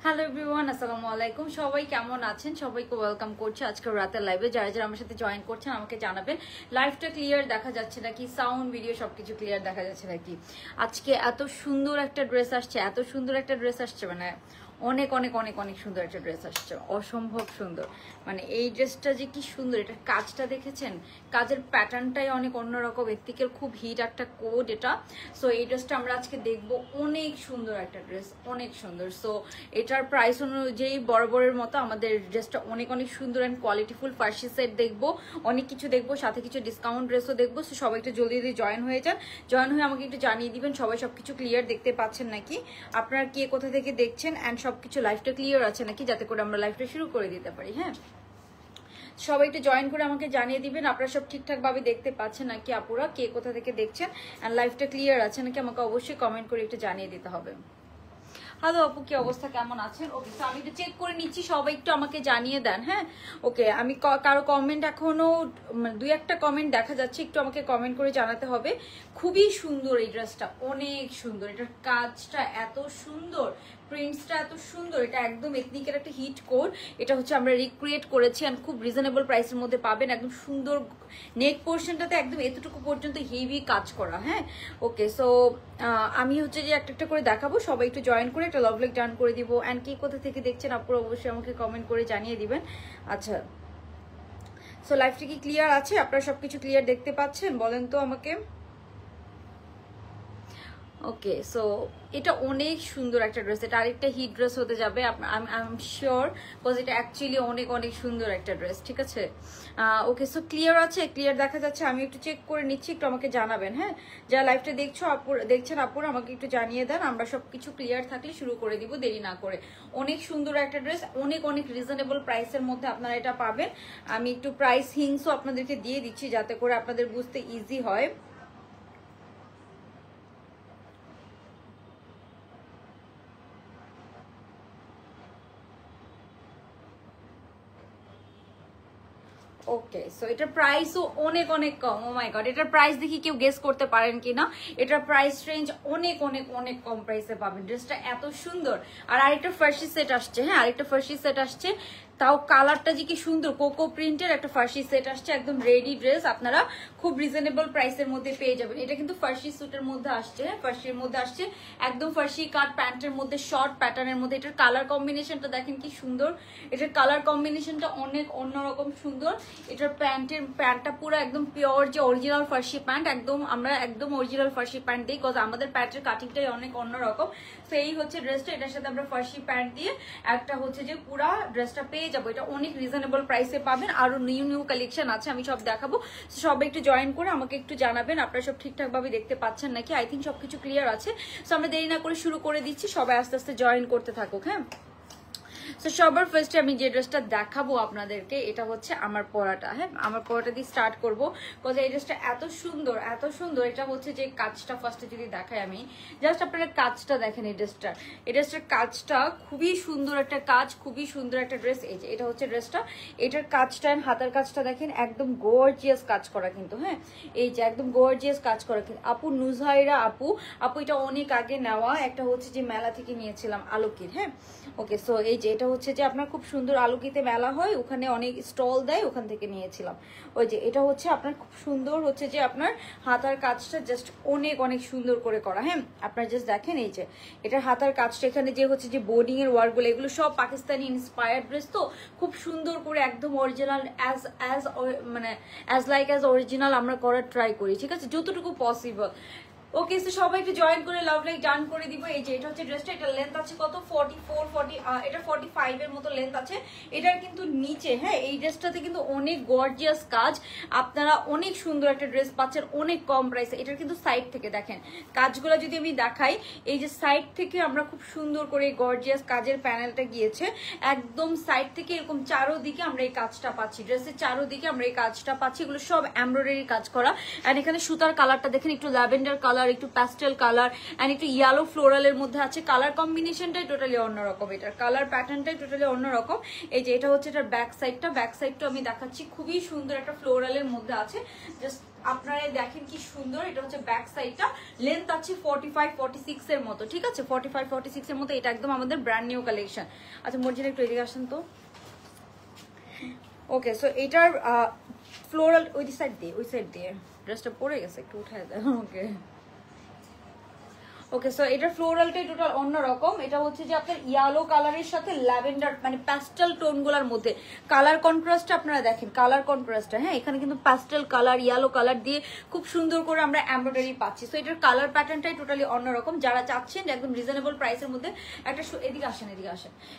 Hello everyone, আসসালামু আলাইকুম। সবাই কেমন আছেন? সবাইকে ওয়েলকাম করছি আজকে রাতের লাইভে। যারা যারা আমার সাথে জয়েন করছেন আমাকে জানাবেন লাইভটা ক্লিয়ার দেখা যাচ্ছে নাকি, সাউন্ড ভিডিও সবকিছু ক্লিয়ার দেখা যাচ্ছে নাকি। আজকে এত সুন্দর একটা ড্রেস আসছে, এত সুন্দর একটা ড্রেস আসছে, মানে অনেক অনেক অনেক অনেক সুন্দর একটা ড্রেস আসছে, অসম্ভব সুন্দর। মানে এই ড্রেসটা যে কি সুন্দর, এটা কাজটা দেখেছেন, কাজের প্যাটার্নটাই অনেক অন্যরকম। এর খুব হিট একটা কোড এটা। সো এই ড্রেসটা আমরা আজকে দেখবো, অনেক সুন্দর একটা ড্রেস, অনেক সুন্দর। সো এটার প্রাইস অনুযায়ী বরাবরের মতো আমাদের ড্রেসটা অনেক অনেক সুন্দর অ্যান্ড কোয়ালিটিফুল। ফার্সি সেট দেখবো, অনেক কিছু দেখবো, সাথে কিছু ডিসকাউন্ট ড্রেসও দেখবো। সো সবাই একটু জলদি জলদি জয়েন হয়ে যান। জয়েন হয়ে আমাকে একটু জানিয়ে দিবেন সবাই সবকিছু ক্লিয়ার দেখতে পাচ্ছেন নাকি, আপনারা কে কোথা থেকে দেখছেন, অ্যান্ড সবকিছু লাইভটা ক্লিয়ার আছে নাকি, যাতে করে আমরা লাইভটা শুরু করে দিতে পারি। হ্যাঁ, সবাই একটু জয়েন করে আমাকে জানিয়ে দিবেন আপনারা সব ঠিকঠাক ভাবে দেখতে পাচ্ছেন নাকি, আপুরা কে কোথা থেকে দেখছেন, অ্যান্ড লাইভটা ক্লিয়ার আছে নাকি আমাকে অবশ্যই কমেন্ট করে একটু জানিয়ে দিতে হবে। হ্যালো আপু, কি অবস্থা, কেমন আছেন? ওকে, তো আমি একটু চেক করে নিচ্ছি, সবাই একটু আমাকে জানিয়ে দেন। হ্যাঁ, ওকে, আমি কারো কমেন্ট এখনো দুই একটা কমেন্ট দেখা যাচ্ছে, একটু আমাকে কমেন্ট করে জানাতে হবে। খুবই সুন্দর এই ড্রেসটা, অনেক সুন্দর, এটার কাজটা এত সুন্দর, প্রিন্টসটা এত সুন্দর, এটা একদম এথনিকের একটা হিট কোড। এটা হচ্ছে আমরা রিক্রিয়েট করেছি আর খুব রিজনেবল প্রাইসের মধ্যে পাবেন। একদম সুন্দর নেক পোর্শনটাতে একদম এতটুকু পর্যন্ত হেভি কাজ করা। হ্যাঁ, ওকে, সো আমি হচ্ছে যে একটা একটা করে দেখাবো, সবাই একটু জয়েন করে একটা লাভ লাইক ডান করে দিব। অ্যান্ড কি কোথা থেকে দেখছেন আপুরা অবশ্যই আমাকে কমেন্ট করে জানিয়ে দিবেন। আচ্ছা, সো লাইভটা কি ক্লিয়ার আছে? আপনারা সবকিছু ক্লিয়ার দেখতে পাচ্ছেন? বলেন তো আমাকে। ওকে, সো এটা অনেক সুন্দর একটা ড্রেস, এটা আরেকটা হিট ড্রেস হতে যাবে, আই এম শিওর, বিকজ এটা অ্যাকচুয়ালি অনেক অনেক সুন্দর একটা ড্রেস। ঠিক আছে, ওকে, সো ক্লিয়ার আছে, ক্লিয়ার দেখা যাচ্ছে? আমি একটু চেক করে নিচ্ছি, একটু আমাকে জানাবেন। হ্যাঁ, যারা লাইভটা দেখছেন আপুর আমাকে একটু জানিয়ে দেন, আমরা সব কিছু ক্লিয়ার থাকলে শুরু করে দিব দেরি না করে। অনেক সুন্দর একটা ড্রেস, অনেক অনেক রিজনেবল প্রাইসের মধ্যে আপনারা এটা পাবেন। আমি একটু প্রাইস হিংসও আপনাদেরকে দিয়ে দিচ্ছি যাতে করে আপনাদের বুঝতে ইজি হয়। ওকে, সো এটার প্রাইসও অনেক অনেক কম। ও মাই গড, এটার প্রাইস দেখি কেউ গেস করতে পারেন কিনা। এটার প্রাইস রেঞ্জ অনেক অনেক অনেক কম প্রাইসে পাবেন। ড্রেসটা এত সুন্দর। আর আরেকটা ফার্সি সেট আসছে। হ্যাঁ, আরেকটা ফার্সি সেট আসছে, তাও কালারটা যে কি সুন্দর, কোকো প্রিন্টের একটা ফার্সি সেট আসছে, একদম রেডি ড্রেস আপনারা খুব রিজনেবল প্রাইসের মধ্যে পেয়ে যাবেন। এটা কিন্তু ফার্সি স্যুটের মধ্যে আসছে, ফার্সির মধ্যে আসছে, একদম ফার্সি কাট প্যান্টের মধ্যে শর্ট প্যাটার্নের মধ্যে। এটার কালার কম্বিনেশনটা দেখেন কি সুন্দর, এটার কালার কম্বিনেশনটা অনেক অন্যরকম সুন্দর। এটার প্যান্টটা পুরো একদম পিওর যে অরিজিনাল ফার্সি প্যান্ট, একদম আমরা একদম অরিজিনাল ফার্সি প্যান্ট দিই, বিকজ আমাদের প্যান্টের কাটিংটাই অনেক অন্যরকম। তো এই হচ্ছে ড্রেসটা, এটার সাথে আমরা ফার্সি প্যান্ট দিয়ে একটা হচ্ছে যে পুরা ড্রেসটা পেয়ে যাবো। এটা অনেক রিজনেবল প্রাইসে পাবেন। আরো নিউ নিউ কালেকশন আছে, আমি সব দেখাবো। সবাই একটু জয়েন করে আমাকে একটু জানাবেন আপনারা সব ঠিকঠাক ভাবে দেখতে পাচ্ছেন নাকি। আই থিঙ্ক সবকিছু ক্লিয়ার আছে। সো আমরা দেরি না করে শুরু করে দিচ্ছি, সবাই আস্তে আস্তে জয়েন করতে থাকুক। হ্যাঁ, তো সবার ফার্স্টে আমি যে ড্রেসটা দেখাবো আপনাদেরকে, এটা হচ্ছে আমার পরাটা। হ্যাঁ, আমার পরাটা দিয়ে স্টার্ট করবো, বিকজ এই ড্রেসটা এত সুন্দর, এত সুন্দর। এটা হচ্ছে যে কাজটা ফার্স্টে যদি দেখাই আমি, জাস্ট আপনারা কাজটা দেখেন। এই ড্রেসটার কাজটা খুবই সুন্দর একটা কাজ, খুবই সুন্দর একটা ড্রেস। এই যে এটা হচ্ছে ড্রেসটা, এটার কাজটা হাতার কাজটা দেখেন, একদম গর্জিয়াস কাজ করা কিন্তু। হ্যাঁ, এই যে একদম গর্জিয়াস কাজ করা কিন্তু। আপু নুজাইরা আপু এটা অনেক আগে নেওয়া, একটা হচ্ছে যে মেলা থেকে নিয়েছিলাম আলোকির। হ্যাঁ, ওকে, সো এই যে এটা হচ্ছে যে আপনার খুব সুন্দর আলোকিতে মেলা হয়, ওখানে অনেক স্টল দেয়, ওখান থেকে নিয়েছিলাম। ওই যে এটা হচ্ছে আপনার খুব সুন্দর হচ্ছে যে আপনার হাতার কাজটা জাস্ট অনেক অনেক সুন্দর করে করা। হ্যাঁ, আপনার জাস্ট দেখেন এই যে এটার হাতার কাজটা, এখানে যে হচ্ছে যে বোর্ডিং এর ওয়ার্কগুলো, এগুলো সব পাকিস্তানি ইন্সপায়ার্ড ড্রেস, তো খুব সুন্দর করে একদম অরিজিনাল মানে অ্যাজ অরিজিনাল আমরা করার ট্রাই করি। ঠিক আছে, যতটুকু পসিবল। ওকে, তো সবাই একটু জয়েন করে লাভ লাইক ডান করে দিব। এই যে এটা হচ্ছে ড্রেসটা, এটা লেন্থ আছে কত 44 এটা 45 এর মতো লেন্থ আছে। এটার কিন্তু নিচে, হ্যাঁ, এই ড্রেসটাতে কিন্তু অনেক গর্জিয়াস কাজ, আপনারা অনেক সুন্দর একটা ড্রেস পাচ্ছেন অনেক কম প্রাইসে। এটার কিন্তু সাইড থেকে দেখেন কাজগুলো যদি আমি দেখাই, এই যে সাইড থেকে আমরা খুব সুন্দর করে গর্জিয়াস কাজের প্যানেলটা গিয়েছে, একদম সাইড থেকে এরকম চারোদিকে আমরা এই কাজটা পাচ্ছি, ড্রেসের চারোদিকে আমরা এই কাজটা পাচ্ছি। এগুলো সব এমব্রয়ডারি কাজ করা। এন্ড এখানে সুতার কালারটা দেখেন, একটু ল্যাভেন্ডার কালার, একটু প্যাস্টেল কালার, এন্ড একটু ইয়েলো ফ্লোরালের মধ্যে আছে। কালার কম্বিনেশনটাই টোটালি অন্যরকম, এটার কালার প্যাটার্নটাই টোটালি অন্যরকম। এই যে এটা হচ্ছে এটার ব্যাক সাইডটা, ব্যাক সাইডটা আমি দেখাচ্ছি, খুবই সুন্দর একটা ফ্লোরালের মধ্যে আছে। জাস্ট আপনারা দেখেন কি সুন্দর, এটা হচ্ছে ব্যাক সাইডটা, লেন্থ আছে 45-46 এর মতো, ঠিক আছে 45-46 এর মতো। এটা একদম আমাদের ব্র্যান্ড নিউ কালেকশন। আচ্ছা মর্জিনা একটু এদিকে আসেন তো। ওকে, সো এটার ফ্লোরাল ওই সাইড দিয়ে ড্রেসটা পরে গেছে, একটু উঠায় দেয়। ওকে ওকে, সো এটার ফ্লোরালটাই টোটাল অন্যরকম। এটা হচ্ছে যে আপনার ইয়েলো কালারের সাথে ল্যাভেন্ডার মানে প্যাস্টেল টোনগুলোর মধ্যে কালার কন্ট্রাস্টটা আপনারা দেখেন, কালার কন্ট্রাস্টটা, হ্যাঁ এখানে কিন্তু প্যাস্টেল কালার ইয়েলো কালার দিয়ে খুব সুন্দর করে আমরা এমব্রয়ডারি পাচ্ছি। সো এটার কালার প্যাটার্নটাই টোটালি অন্যরকম। যারা চাচ্ছেন একদম রিজনেবল প্রাইসের মধ্যে একটা এদিকে আসেন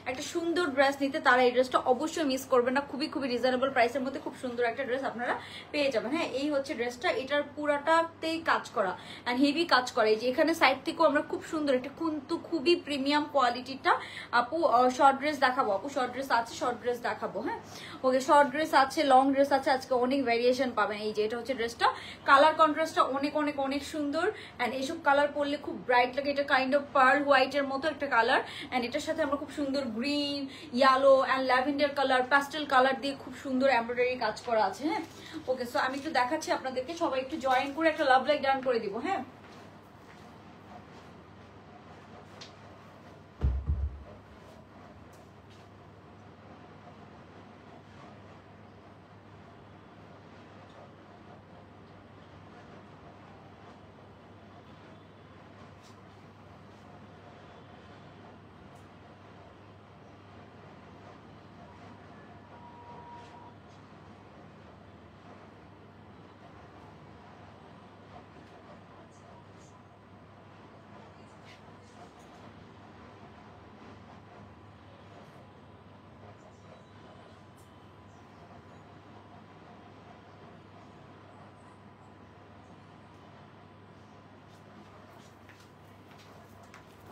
একটা সুন্দর ড্রেস নিতে, তারা এই ড্রেসটা অবশ্যই মিস করবেন না। খুবই খুবই রিজনেবল প্রাইসের মধ্যে খুব সুন্দর একটা ড্রেস আপনারা পেয়ে যাবেন। হ্যাঁ এই হচ্ছে ড্রেসটা, এটার পুরাটাতেই কাজ করা অ্যান্ড হেভি কাজ করা। এই যে এখানে সাইড থেকে আমরা খুব সুন্দর, এটা কিন্তু খুবই প্রিমিয়াম কোয়ালিটিটা। আপু শর্ট ড্রেস দেখাবো, আপু শর্ট ড্রেস আছে, শর্ট ড্রেস দেখাবো। হ্যাঁ ওকে, শর্ট ড্রেস আছে, লং ড্রেস আছে, আজকে অনেক ভ্যারিয়েশন পাবেন। এই যে এটা হচ্ছে ড্রেসটা, কালার কন্ট্রাস্টটা অনেক অনেক অনেক সুন্দর অ্যান্ড এইসব কালার পরলে খুব ব্রাইট লাগে। এটা কাইন্ড অফ পার্ল হোয়াইটের মতো একটা কালার অ্যান্ড এটার সাথে আমরা খুব সুন্দর green, yellow and lavender colour, pastel colour দিয়ে খুব সুন্দর এমব্রয়ডারি কাজ করা আছে। হ্যাঁ ওকে, সো আমি একটু দেখাচ্ছি আপনাদেরকে, সবাই একটু জয়েন করে একটা লাভ লাইক ডান করে দিব। হ্যাঁ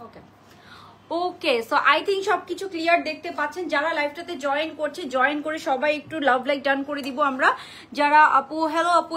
ওকে ওকে, সো আই থিঙ্ক সবকিছু ক্লিয়ার দেখতে পাচ্ছেন। যারা লাইভটাতে জয়েন করছে, জয়েন করে সবাই একটু লাভ লাইক ডান করে দিব আমরা। যারা আপু হ্যালো আপু,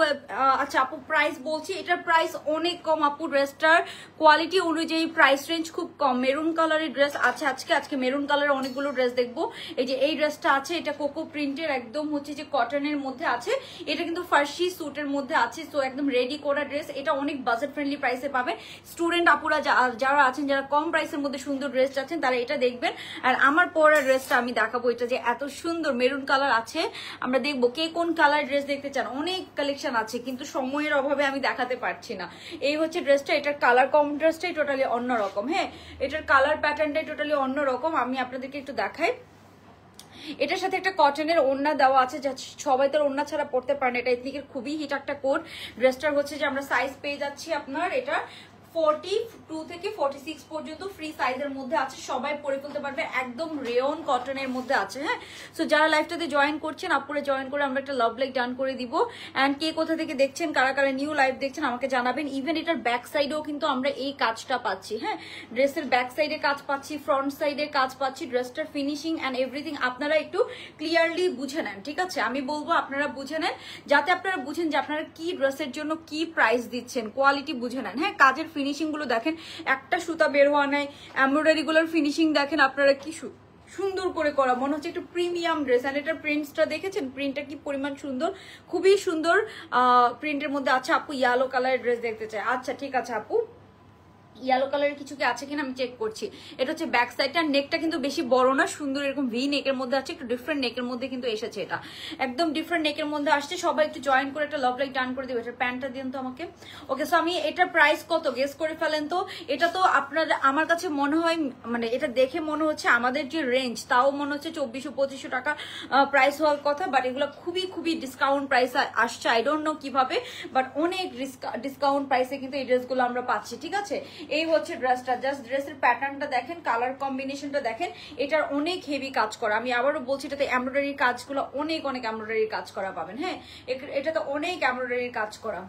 আচ্ছা আপু প্রাইস বলছি, এটার প্রাইস অনেক কম আপু, ড্রেসটার কোয়ালিটি অনুযায়ী প্রাইস রেঞ্জ খুব কম। মেরুন কালারের ড্রেস আছে আজকে মেরুন কালারের অনেকগুলো ড্রেস দেখবো। এই যে এই ড্রেসটা আছে, এটা কোকো প্রিন্টের একদম হচ্ছে যে কটনের মধ্যে আছে, এটা কিন্তু ফার্সি স্যুটের মধ্যে আছে। সো একদম রেডি করা ড্রেস, এটা অনেক বাজেট ফ্রেন্ডলি প্রাইসে পাবেন। স্টুডেন্ট আপুরা যারা আছেন, যারা কম প্রাইসের মধ্যে সুন্দর ড্রেস চাচ্ছেন, তারা এটা দেখবেন। আর আমার পরা ড্রেসটা আমি দেখাবো, এটা যে এত সুন্দর মেরুন কালার আছে, আমরা দেখবো কে কোন কালার ড্রেস দেখতে চান। অনেক কালেকশন আছে কিন্তু সময়ের অভাবে আমি দেখাতে পারছি না। এই হচ্ছে ড্রেসটা, এটার কালার কন্ট্রাস্টটাই টোটালি অন্যরকম। হ্যাঁ এটার কালার প্যাটার্নটাই টোটালি অন্যরকম। আমি আপনাদেরকে একটু দেখাই, এটার সাথে একটা কটনের ওড়না দেওয়া আছে, যা সবাই তো ওড়না ছাড়া পড়তে পারেন। এটা এথনিকের খুবই হিট একটা কোড। ড্রেসটার হচ্ছে যে আমরা সাইজ পেয়ে যাচ্ছি আপনার, এটা 42 থেকে 46 পর্যন্ত ফ্রি সাইজের মধ্যে আছে, সবাই পরে ফেলতে পারবে, একদম রেয়ন কটনের মধ্যে আছে। হ্যাঁ সো যারা লাইভটাতে জয়েন করছেন, আপুরে জয়েন করে আমরা একটা লাভ লাইক ডান করে দিব। অ্যান্ড কে কোথা থেকে দেখছেন, কারা কারা নিউ লাইভ দেখছেন আমাকে জানাবেন। ইভেন এটার ব্যাক সাইডেও কিন্তু আমরা এই কাজটা পাচ্ছি। হ্যাঁ ড্রেসের ব্যাক সাইডে কাজ পাচ্ছি, ফ্রন্ট সাইডে কাজ পাচ্ছি। ড্রেসটার ফিনিশিং অ্যান্ড এভরিথিং আপনারা একটু ক্লিয়ারলি বুঝে নেন, ঠিক আছে? আমি বলবো আপনারা বুঝে নেন, যাতে আপনারা বুঝেন যে আপনারা কি ড্রেসের জন্য কি প্রাইস দিচ্ছেন, কোয়ালিটি বুঝে নেন। হ্যাঁ কাজের ফিনিশিং গুলো দেখেন, একটা সুতা বের হওয়া নাই, এমব্রয়ডারি গুলোর ফিনিশিং দেখেন আপনারা, কি সুন্দর করে করা, মনে হচ্ছে একটু প্রিমিয়াম ড্রেস। এন্ড এটার প্রিন্টসটা দেখেছেন, প্রিন্টটা কি পরিমাণ সুন্দর, খুবই সুন্দর প্রিন্টের মধ্যে আছে। আপু ইয়েলো কালারের ড্রেস দেখতে চাই, আচ্ছা ঠিক আছে আপু, ইয়েলো কালারের কিছু কি আছে কিনা আমি চেক করছি। এটা হচ্ছে ব্যাক সাইডটা, নেকটা কিন্তু বেশি বড় না, সুন্দর এরকম ভি নেকের মধ্যে আছে, একটু ডিফারেন্ট নেকের মধ্যে কিন্তু এসেছে, এটা একদম ডিফারেন্ট নেকের মধ্যে আসছে। সবাই একটু জয়েন করে একটা লাভ লাইক টার্ন করে দিবে। এটা প্যান্টটা দিন তো আমাকে। ওকে সো আমি এটার প্রাইস কত গেস করে ফেলেন তো। এটা তো আপনার আমার কাছে মনে হয়, মানে এটা দেখে মনে হচ্ছে আমাদের যে রেঞ্জ, তাও মনে হচ্ছে 2400-2500 টাকা প্রাইস হওয়ার কথা, বাট এগুলো খুবই খুবই ডিসকাউন্ট প্রাইস আসছে। আই ডোন্ট নো কিভাবে, বাট অনেক ডিসকাউন্ট প্রাইসে কিন্তু এই ড্রেসগুলো আমরা পাচ্ছি, ঠিক আছে? এই হচ্ছে ড্রেসটা, জাস্ট ড্রেসের প্যাটার্নটা দেখেন, কালার কম্বিনেশনটা দেখেন, এটার অনেক হেভি কাজ করা। আমি আবারও বলছি, এটাতে এমব্রয়ডারির কাজগুলো অনেক অনেক এমব্রয়ডারির কাজ করা পাবেন। হ্যাঁ এটাতে অনেক এমব্রয়ডারির কাজ করা।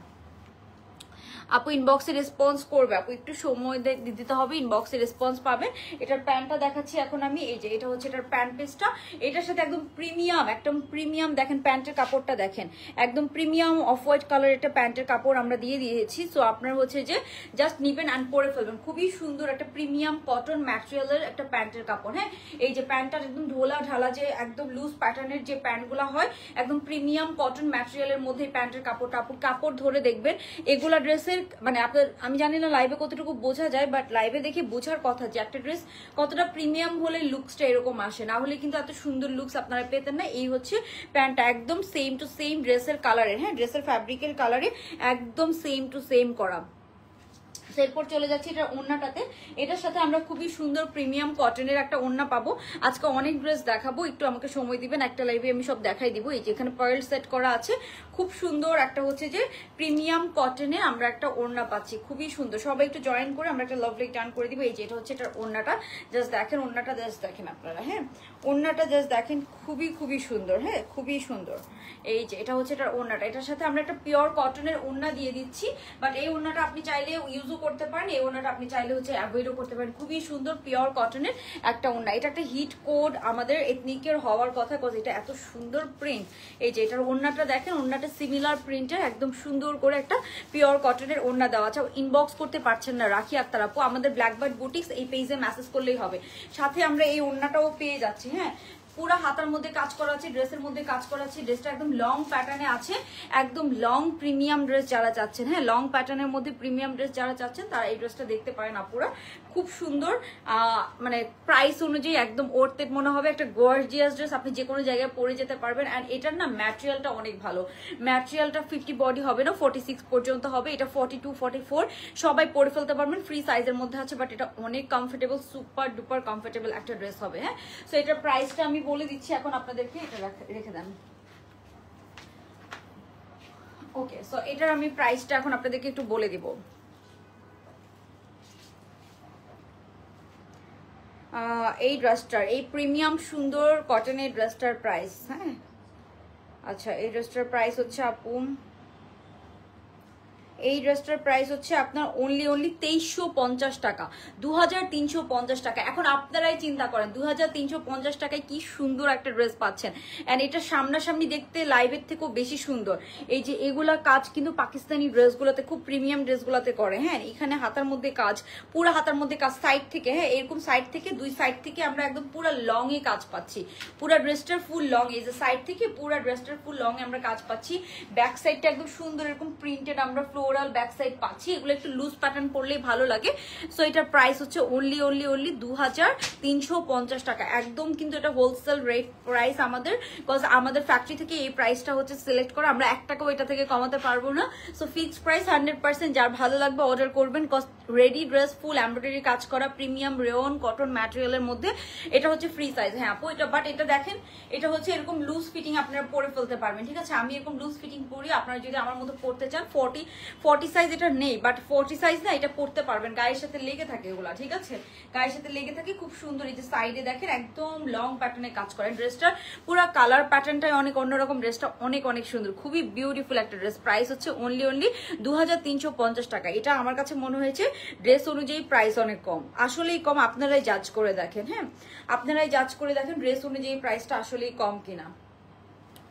আপু ইনবক্সে রেসপন্স করবে, আপু একটু সময় দিতে হবে, ইনবক্সে রেসপন্স পাবেন। এটার প্যান্টটা দেখাচ্ছি এখন আমি, এই যে এটা হচ্ছে এটার প্যান্ট পিসটা, এটার সাথে একদম প্রিমিয়াম, একদম প্রিমিয়াম দেখেন প্যান্টের কাপড়টা দেখেন, একদম প্রিমিয়াম অফ হোয়াইট কালার একটা প্যান্টের কাপড় আমরা দিয়ে দিয়েছি। সো আপনার হচ্ছে যে জাস্ট নিবেন অ্যান্ড পরে ফেলবেন, খুবই সুন্দর একটা প্রিমিয়াম কটন ম্যাটেরিয়ালের একটা প্যান্টের কাপড়। হ্যাঁ, এই যে প্যান্টটা একদম ঢোলা ঢালা যে একদম লুজ প্যাটার্নের যে প্যান্টগুলো হয়, একদম প্রিমিয়াম কটন ম্যাটেরিয়ালের মধ্যে প্যান্টের কাপড়টা, আপু কাপড় ধরে দেখবেন এগুলা ড্রেসের মানে আপনার, আমি জানি না লাইভে কতটুকু বোঝা যায়, বাট লাইভে দেখে বোঝার কথা যে একটা ড্রেস কতটা প্রিমিয়াম হলে লুকসটা এরকম আসে, না হলে কিন্তু এত সুন্দর লুকস আপনারা পেতেন না। এই হচ্ছে প্যান্টটা একদম সেম টু সেম ড্রেসের কালারের, হ্যাঁ ড্রেসের ফ্যাব্রিকের কালারে একদম সেম টু সেম করা। এরপর চলে যাচ্ছে এটা ওড়নাটাতে, এটার সাথে আমরা খুবই সুন্দর প্রিমিয়াম কটনের একটা ওড়না পাবো। আজকে অনেক ড্রেস দেখাবো, একটু আমাকে সময় দিবেন, একটা লাইভে আমি সব দেখাই দিব। এই যে এখানে পার্ল সেট করা আছে, খুব সুন্দর একটা হচ্ছে যে প্রিমিয়াম কটনে আমরা একটা ওড়না পাচ্ছি, খুবই সুন্দর। সবাই একটু জয়েন করে আমরা একটা লাভলি টার্ন করে দিব। এই যে এটা হচ্ছে এটার ওড়নাটা, জাস্ট দেখেন ওড়নাটা, জাস্ট দেখেন আপনারা, হ্যাঁ ওড়নাটা জাস্ট দেখেন, খুবই খুবই সুন্দর, হ্যাঁ খুবই সুন্দর। এই যে এটা হচ্ছে এটার ওড়নাটা, এটার সাথে আমরা একটা পিওর কটনের ওড়না দিয়ে দিচ্ছি, বাট এই ওড়নাটা আপনি চাইলে ইউজও করতে পারেন, এই ওড়নাটা আপনি চাইলে হচ্ছে অ্যাভয়েডও করতে পারেন। খুবই সুন্দর পিওর কটনের একটা ওড়না, এটা একটা হিট কোড আমাদের এথনিকের হওয়ার কথা, কজ এটা এত সুন্দর প্রিন্ট। এই যে এটার ওড়নাটা দেখেন, ওড়নাটা সিমিলার প্রিন্টের একদম সুন্দর করে একটা পিওর কটনের ওড়না দেওয়া আছে। ইনবক্স করতে পারছেন না রাখি আক্তার আপু, আমাদের ব্ল্যাকবার্ড বুটিক্স এই পেজে মেসেজ করলেই হবে, সাথে আমরা এই ওড়নাটাও পেয়ে যাচ্ছি। হ্যাঁ, পুরা হাতার মধ্যে কাজ করা আছে, ড্রেসের মধ্যে কাজ করা আছে, ড্রেসটা একদম লং প্যাটার্নে আছে, একদম লং প্রিমিয়াম ড্রেস যারা চাচ্ছেন, হ্যাঁ লং প্যাটার্নের মধ্যে প্রিমিয়াম ড্রেস যারা চাচ্ছেন তারা এই ড্রেসটা দেখতে পারেন আপুরা, খুব সুন্দর। মানে প্রাইস অনুযায়ী একদম ওর্থেড মনে হবে, একটা গর্জিয়াস ড্রেস, আপনি যে কোনো জায়গায় পরে যেতে পারবেন। অ্যান্ড এটার না ম্যাটেরিয়ালটা অনেক ভালো, ম্যাটেরিয়ালটা 50 বডি হবে না, 46 পর্যন্ত হবে, এটা 42 44 সবাই পরে ফেলতে পারবেন, ফ্রি সাইজের মধ্যে আছে, বাট এটা অনেক কমফোর্টেবল, সুপার ডুপার কমফোর্টেবল একটা ড্রেস হবে। হ্যাঁ, সো এটার প্রাইসটা আমি বলে দিচ্ছি এখন আপনাদেরকে, এটা রেখে দেন। ওকে, সো এটার আমি প্রাইসটা এখন আপনাদেরকে একটু বলে দিব। এই ড্রেসটার, এই প্রিমিয়াম সুন্দর কটনের ড্রেসটার প্রাইস, হ্যাঁ আচ্ছা এই ড্রেসটার প্রাইস হচ্ছে আপু, এই ড্রেসটার প্রাইস হচ্ছে আপনার অনলি 2350 টাকা, 2350 টাকা। এখন আপনারাই চিন্তা করেন 2350 টাকায় কি সুন্দর একটা ড্রেস পাচ্ছেন, এন্ড এটা সামনাসামনি দেখতে লাইভের থেকেও বেশি সুন্দর। এই যে এগুলা কাজ কিন্তু পাকিস্তানি ড্রেসগুলোতে, খুব প্রিমিয়াম ড্রেসগুলোতে করে। হ্যাঁ, এখানে হাতার মধ্যে কাজ, পুরো হাতার মধ্যে কাজ সাইড থেকে, হ্যাঁ এরকম সাইড থেকে, দুই সাইড থেকে আমরা একদম পুরো লং এ কাজ পাচ্ছি, পুরো ড্রেসটার ফুল লং, এই যে সাইড থেকে পুরো ড্রেসটার ফুল লং এ আমরা কাজ পাচ্ছি। ব্যাক সাইডটা একদম সুন্দর এরকম প্রিন্টেড আমরা ফ্লোরাল ব্যাক সাইড পাচ্ছি, এগুলো একটু লুজ প্যাটার্ন পরলেই ভালো লাগে। সো এটার প্রাইস হচ্ছে অনলি 2350 টাকা, একদম কিন্তু এটা হোলসেল রেট প্রাইস আমাদের, বিকজ আমাদের ফ্যাক্টরি থেকে এই প্রাইসটা হচ্ছে সিলেক্ট করা, আমরা 1 টাকাও এটা থেকে কমাতে পারবো না। সো ফিক্সড প্রাইস 100%, যার ভালো লাগবে অর্ডার করবেন, because ready dress full embroidery কাজ করা প্রিমিয়াম রেয়ন কটন ম্যাটেরিয়ালের মধ্যে, এটা হচ্ছে ফ্রি সাইজ। হ্যাঁ আপু এটা, বাট এটা দেখেন এটা হচ্ছে এরকম লুজ ফিটিং আপনারা পরে ফেলতে পারবেন, ঠিক আছে আমি এরকম লুজ ফিটিং পরি, আপনারা যদি আমার মতো পড়তে চান 40 সাইজ এটা নেই, বাট 40 সাইজ না এটা পড়তে পারবেন, গায়ের সাথে লেগে থাকে এগুলা, ঠিক আছে গায়ের সাথে লেগে থাকে, খুব সুন্দর। এই যে সাইডে দেখেন একদম লং প্যাটার্নে কাজ করেন, ড্রেসটার পুরো কালার প্যাটার্নটাই অনেক অন্যরকম, ড্রেসটা অনেক অনেক সুন্দর, খুবই বিউটিফুল একটা ড্রেস। প্রাইস হচ্ছে অনলি 2350 টাকা। এটা আমার কাছে মনে হয়েছে ড্রেস অনুযায়ী প্রাইস অনেক কম, আসলেই কম, আপনারাই জাজ করে দেখেন। হ্যাঁ, আপনারাই জাজ করে দেখেন ড্রেস অনুযায়ী প্রাইসটা আসলেই কম কিনা।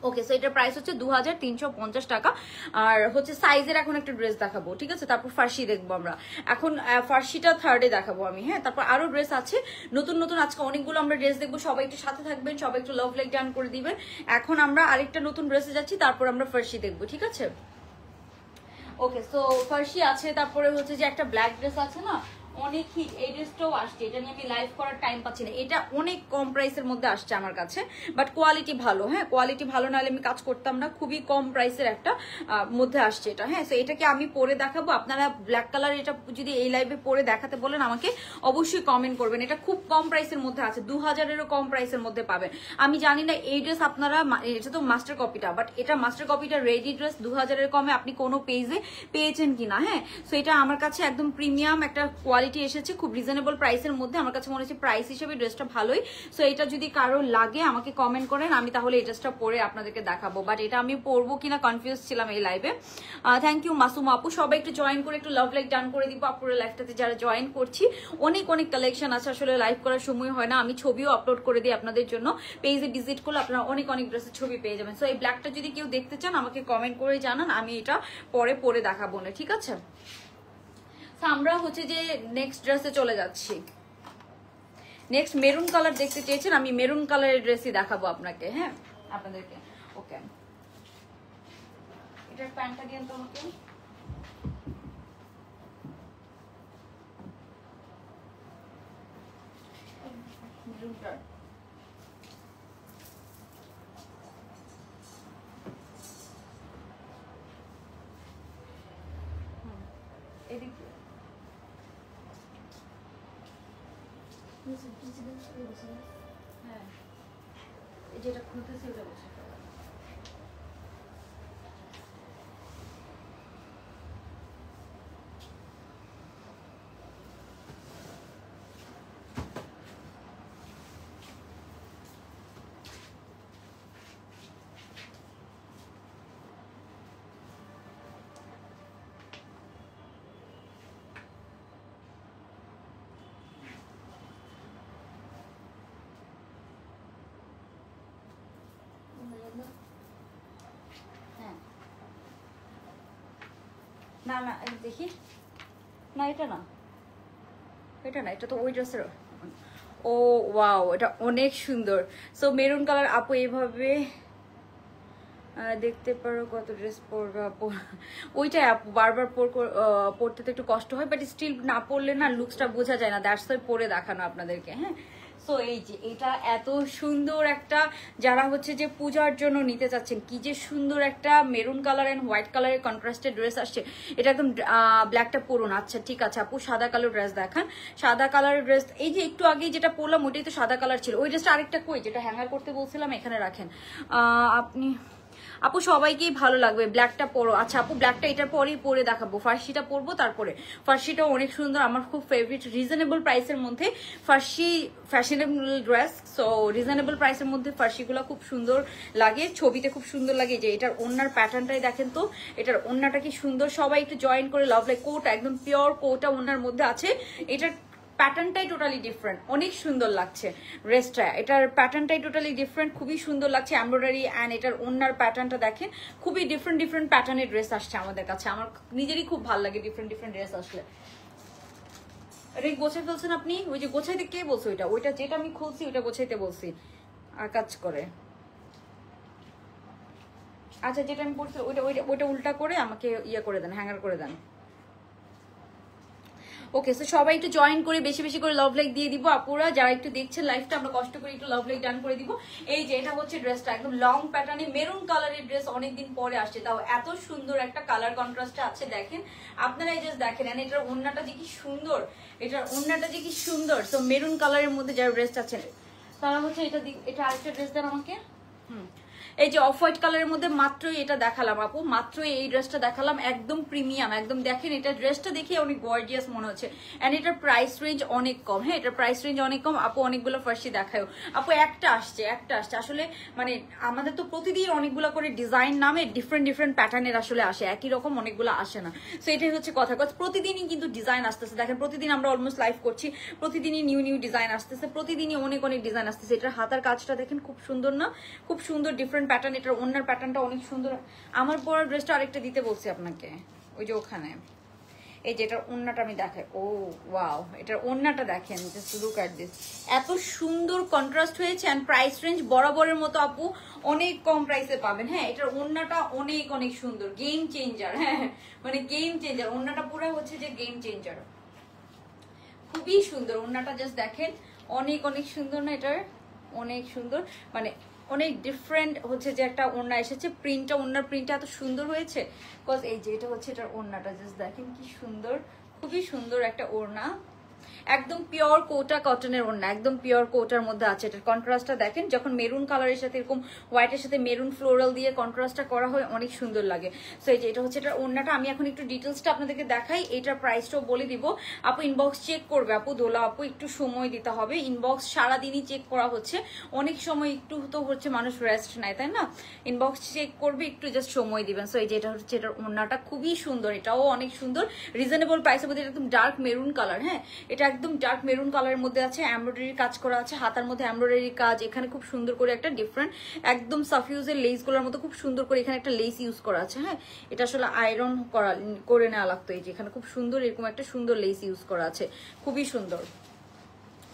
ওকে, সো এটার প্রাইস হচ্ছে 2350 টাকা। আর হচ্ছে সাইজের এখন একটা ড্রেস দেখাবো, ঠিক আছে তারপর ফার্সি দেখবো আমরা, এখন ফার্সিটা থার্ডে দেখাবো আমি। হ্যাঁ, তারপর আরো ড্রেস আছে নতুন নতুন, আজকে অনেকগুলো আমরা ড্রেস দেখবো, সবাই একটু সাথে থাকবেন, সবাই একটু লাভ লাইক ডান করে দিবেন। এখন আমরা আরেকটা নতুন ড্রেসে যাচ্ছি, তারপর আমরা ফার্সি দেখবো, ঠিক আছে। ওকে, সো ফার্সি আছে, তারপরে হচ্ছে যে একটা ব্ল্যাক ড্রেস আছে না, অনেক হিট, এই ড্রেসটাও আসছে, এটা নিয়ে আমি লাইভ করার টাইম পাচ্ছি না, এটা অনেক কম প্রাইসের মধ্যে আসছে আমার কাছে, বাট কোয়ালিটি ভালো। হ্যাঁ, কোয়ালিটি ভালো নাহলে আমি কাজ করতাম না, খুবই কম প্রাইসের একটা মধ্যে আসছে এটা। হ্যাঁ, সো এটাকে আমি পরে দেখাবো, আপনারা ব্ল্যাক কালার এটা যদি এই লাইভে পরে দেখাতে বলেন আমাকে অবশ্যই কমেন্ট করবেন, এটা খুব কম প্রাইসের মধ্যে আছে, 2000-এরও কম প্রাইসের মধ্যে পাবেন। আমি জানি না এই ড্রেস আপনারা, এটা তো মাস্টার কপিটা, বাট এটা মাস্টার কপিটা রেডি ড্রেস 2000-এর কমে আপনি কোনো পেজে পেয়েছেন কিনা। হ্যাঁ, সো এটা আমার কাছে একদম প্রিমিয়াম একটা কোয়ালিটি কোয়ালিটি এসেছে, খুব রিজনেবল প্রাইসের মধ্যে। আমার কাছে মনে হচ্ছে প্রাইস হিসেবে ড্রেসটা ভালোই। সো এটা যদি কারো লাগে আমাকে কমেন্ট করেন, আমি তাহলে এই ড্রেসটা পরে আপনাদেরকে দেখাবো। বাট এটা আমি পরবো কিনা কনফিউজ ছিলাম এই লাইভে। থ্যাংক ইউ মাসুম আপু, সবাই একটু জয়েন করে একটু লাভ লাইক ডান করে দিব আপুরের লাইভটাতে যারা জয়েন করছি। অনেক অনেক কালেকশন আছে, আসলে লাইভ করার সময় হয় না, আমি ছবিও আপলোড করে দিই আপনাদের জন্য। পেজে ভিজিট করলে আপনারা অনেক অনেক ড্রেসের ছবি পেয়ে যাবেন। সো এই ব্ল্যাকটা যদি কেউ দেখতে চান আমাকে কমেন্ট করে জানান, আমি এটা পরে দেখাবো না, ঠিক আছে? আমরা হচ্ছে যে নেক্সট ড্রেসে চলে যাচ্ছি। নেক্সট মেরুন কালার দেখতে চেয়েছেন, আমি মেরুন কালারের ড্রেসই দেখাবো আপনাকে, হ্যাঁ আপনাদেরকে। ওকে, এটার প্যান্টটা দিন তো আমাকে। মেরুনটা এদিকে হ্যাঁ, এই যেটা খুলতেছি ওটা বসে। হ্যাঁ, না না দেখি, না এটা না, এটা না, এটা তো ওই ড্রেসের। ও ওয়াও, এটা অনেক সুন্দর। সো মেরুন কালার আপু এইভাবে দেখতে পারো। কত ড্রেস পরবে আপু? ওইটাই আপু, বারবার পরতে তো একটু কষ্ট হয়, বাট স্টিল না পরলে না লুকসটা বোঝা যায় না, দ্যাটস ওয়াই পরে দেখানো আপনাদেরকে। হ্যাঁ, সো এই যে এটা এত সুন্দর একটা, যারা হচ্ছে যে পূজার জন্য নিতে চাচ্ছেন, কি যে সুন্দর একটা মেরুন কালার এন্ড হোয়াইট কালারের কন্ট্রাস্টেড ড্রেস আসছে। এটা একদম ব্ল্যাকটা পরুন। আচ্ছা ঠিক আছে আপু, সাদা কালার ড্রেস দেখান। সাদা কালারের ড্রেস, এই যে একটু আগেই যেটা পরলাম ওইটাই তো সাদা কালার ছিল। ওই ড্রেসটা আরেকটা কই, যেটা হ্যাঙ্গার করতে বলছিলাম, এখানে রাখেন আপনি। আপু সবাইকেই ভালো লাগবে, ব্ল্যাকটা পরো। আচ্ছা আপু, ব্ল্যাকটা এটার পরেই পরে দেখাবো, ফার্সিটা পরবো তারপরে। ফার্সিটাও অনেক সুন্দর, আমার খুব ফেভারিট, রিজনেবল প্রাইসের মধ্যে ফার্সি, ফ্যাশনেবল ড্রেস। সো রিজনেবল প্রাইসের মধ্যে ফার্সিগুলো খুব সুন্দর লাগে, ছবিতে খুব সুন্দর লাগে। যে এটার ওড়নার প্যাটার্নটাই দেখেন তো, এটার ওড়নাটা কি সুন্দর। সবাই একটু জয়েন করে লাভ লাইক। কোটা একদম পিওর কোটা ওড়নার মধ্যে আছে। এটার প্যাটার্নটাই টোটালি ডিফারেন্ট, অনেক সুন্দর লাগছে ড্রেসটা। এটার প্যাটার্নটাই টোটালি ডিফারেন্ট, খুবই সুন্দর লাগছে এমব্রয়ডারি অ্যান্ড এটার ওড়নার প্যাটার্নটা দেখেন, খুবই ডিফারেন্ট ডিফারেন্ট প্যাটার্নের ড্রেস আসছে আমাদের কাছে। আমার নিজেরই খুব ভালো লাগে ডিফারেন্ট ডিফারেন্ট ড্রেস আসলে। এটা গোছাই ফেলছেন আপনি? ওই যে গোছাইতে কে বলছো? ওইটা যেটা আমি খুলছি ওইটা গোছাইতে বলছি, আর কাজ করে। আচ্ছা যেটা আমি পড়ছি ওইটা ওইটা ওইটা উল্টা করে আমাকে ইয়ে করে দেন, হ্যাঙ্গার করে দেন। ওকে, সো সবাই একটু জয়েন করে বেশি বেশি করে লাভ লাইক দিয়ে দিব। আপুরা যারা একটু দেখছেন লাইভটা, আমরা কষ্ট করে একটু লাভ লাইক ডান করে দিব। এই যে এটা হচ্ছে ড্রেসটা, একদম লং প্যাটার্নে মেরুন কালারের ড্রেস, অনেকদিন পরে আসছে, তাও এত সুন্দর একটা কালার কন্ট্রাস্টে আছে। দেখেন আপনারা এই জাস্ট দেখেন, এন্ড এটার ওড়নাটা যে কি সুন্দর, এটার ওড়নাটা যে কি সুন্দর। সো মেরুন কালারের মধ্যে যারা ড্রেসটা আছে তারা হচ্ছে এটা আরেকটা ড্রেস দেন আমাকে। এই যে অফ হোয়াইট কালারের মধ্যে মাত্রই এটা দেখালাম আপু, মাত্রই এই ড্রেসটা দেখালাম, একদম প্রিমিয়াম, একদম দেখেন এটা ড্রেসটা দেখে অনেক গর্জিয়াস মনে হচ্ছে। এন্ড এটার প্রাইস রেঞ্জ অনেক কম। হ্যাঁ, এটার প্রাইস রেঞ্জ অনেক কম। আপু অনেকগুলো ফার্সি দেখায় আপু, একটা আসছে আসলে, মানে আমাদের তো প্রতিদিন অনেকগুলো করে ডিজাইন নামে ডিফারেন্ট ডিফারেন্ট প্যাটার্নের আসলে আসে, একই রকম অনেকগুলো আসে না। সো এটাই হচ্ছে কথা, প্রতিদিনই কিন্তু ডিজাইন আসতেছে। দেখেন প্রতিদিন আমরা অলমোস্ট লাইভ করছি, প্রতিদিনই নিউ নিউ ডিজাইন আসতেছে, প্রতিদিনই অনেক অনেক ডিজাইন আসতেছে। এটার হাতার কাজটা দেখেন খুব সুন্দর না, খুব সুন্দর ডিফারেন্ট প্যাটার্ন। এটার ওড়নার প্যাটার্নটা অনেক সুন্দর। আমার পরা ড্রেসটা আরেকটা দিতে বলছি আপনাকে, ওই যে ওখানে। এই যে এটার ওড়নাটা আমি দেখাই। ও ওয়াও, এটার ওড়নাটা দেখেন, জাস্ট লুক এট দিস, এত সুন্দর কন্ট্রাস্ট হয়েছে। এন্ড প্রাইস রেঞ্জ বরাবরের মতো আপু অনেক কম প্রাইসে পাবেন। হ্যাঁ, এটার ওড়নাটা অনেক অনেক সুন্দর, গেম চেঞ্জার। হ্যাঁ, মানে গেম চেঞ্জার, ওড়নাটা পুরো হচ্ছে যে গেম চেঞ্জার, খুবই সুন্দর ওড়নাটা। জাস্ট দেখেন অনেক অনেক সুন্দর না, এটার অনেক সুন্দর, মানে অনেক ডিফারেন্ট হচ্ছে যে একটা ওড়না এসেছে। প্রিন্টটা, ওড়নার প্রিন্টটা এত সুন্দর হয়েছে। বিকজ এই যে এটা হচ্ছে এটার ওড়নাটা, জাস্ট দেখেন কি সুন্দর, খুবই সুন্দর একটা ওড়না। একদম পিওর কোটা কটনের ওড়না, একদম পিওর কোটার মধ্যে আছে। এটার কন্ট্রাস্টটা দেখেন, যখন মেরুন কালারের সাথে এরকম হোয়াইটের সাথে মেরুন ফ্লোরাল দিয়ে কন্ট্রাস্টটা করা হয়, অনেক সুন্দর লাগে। সো এই যে এটা হচ্ছে এটার ওড়নাটা। আমি এখন একটু ডিটেলসটা আপনাদেরকে দেখাই, এটার প্রাইসটাও বলে দিব। আপু ইনবক্স চেক করবে, আপু দোলা আপু একটু সময় দিতে হবে, ইনবক্স সারাদিনই চেক করা হচ্ছে, অনেক সময় একটু তো হচ্ছে মানুষ রেস্ট নেয়, তাই না? ইনবক্স চেক করবে, একটু জাস্ট সময় দিবেন। সো এই যে এটা হচ্ছে এটার ওড়নাটা, খুবই সুন্দর, এটাও অনেক সুন্দর, রিজনেবল প্রাইসের মধ্যে। একদম ডার্ক মেরুন কালার, হ্যাঁ এটা একদম ডার্ক মেরুন কালারের মধ্যে আছে, এমব্রয়ডারি কাজ করা আছে, হাতার মধ্যে এমব্রয়ডারি কাজ, এখানে খুব সুন্দর করে একটা ডিফারেন্ট একদম সাফিউজের লেস গুলোর মতো খুব সুন্দর করে এখানে একটা লেস ইউজ করা আছে। হ্যাঁ এটা আসলে আয়রন করে নেওয়া লাগতো। এই যে এখানে খুব সুন্দর এরকম একটা সুন্দর লেস ইউজ করা আছে, খুবই সুন্দর।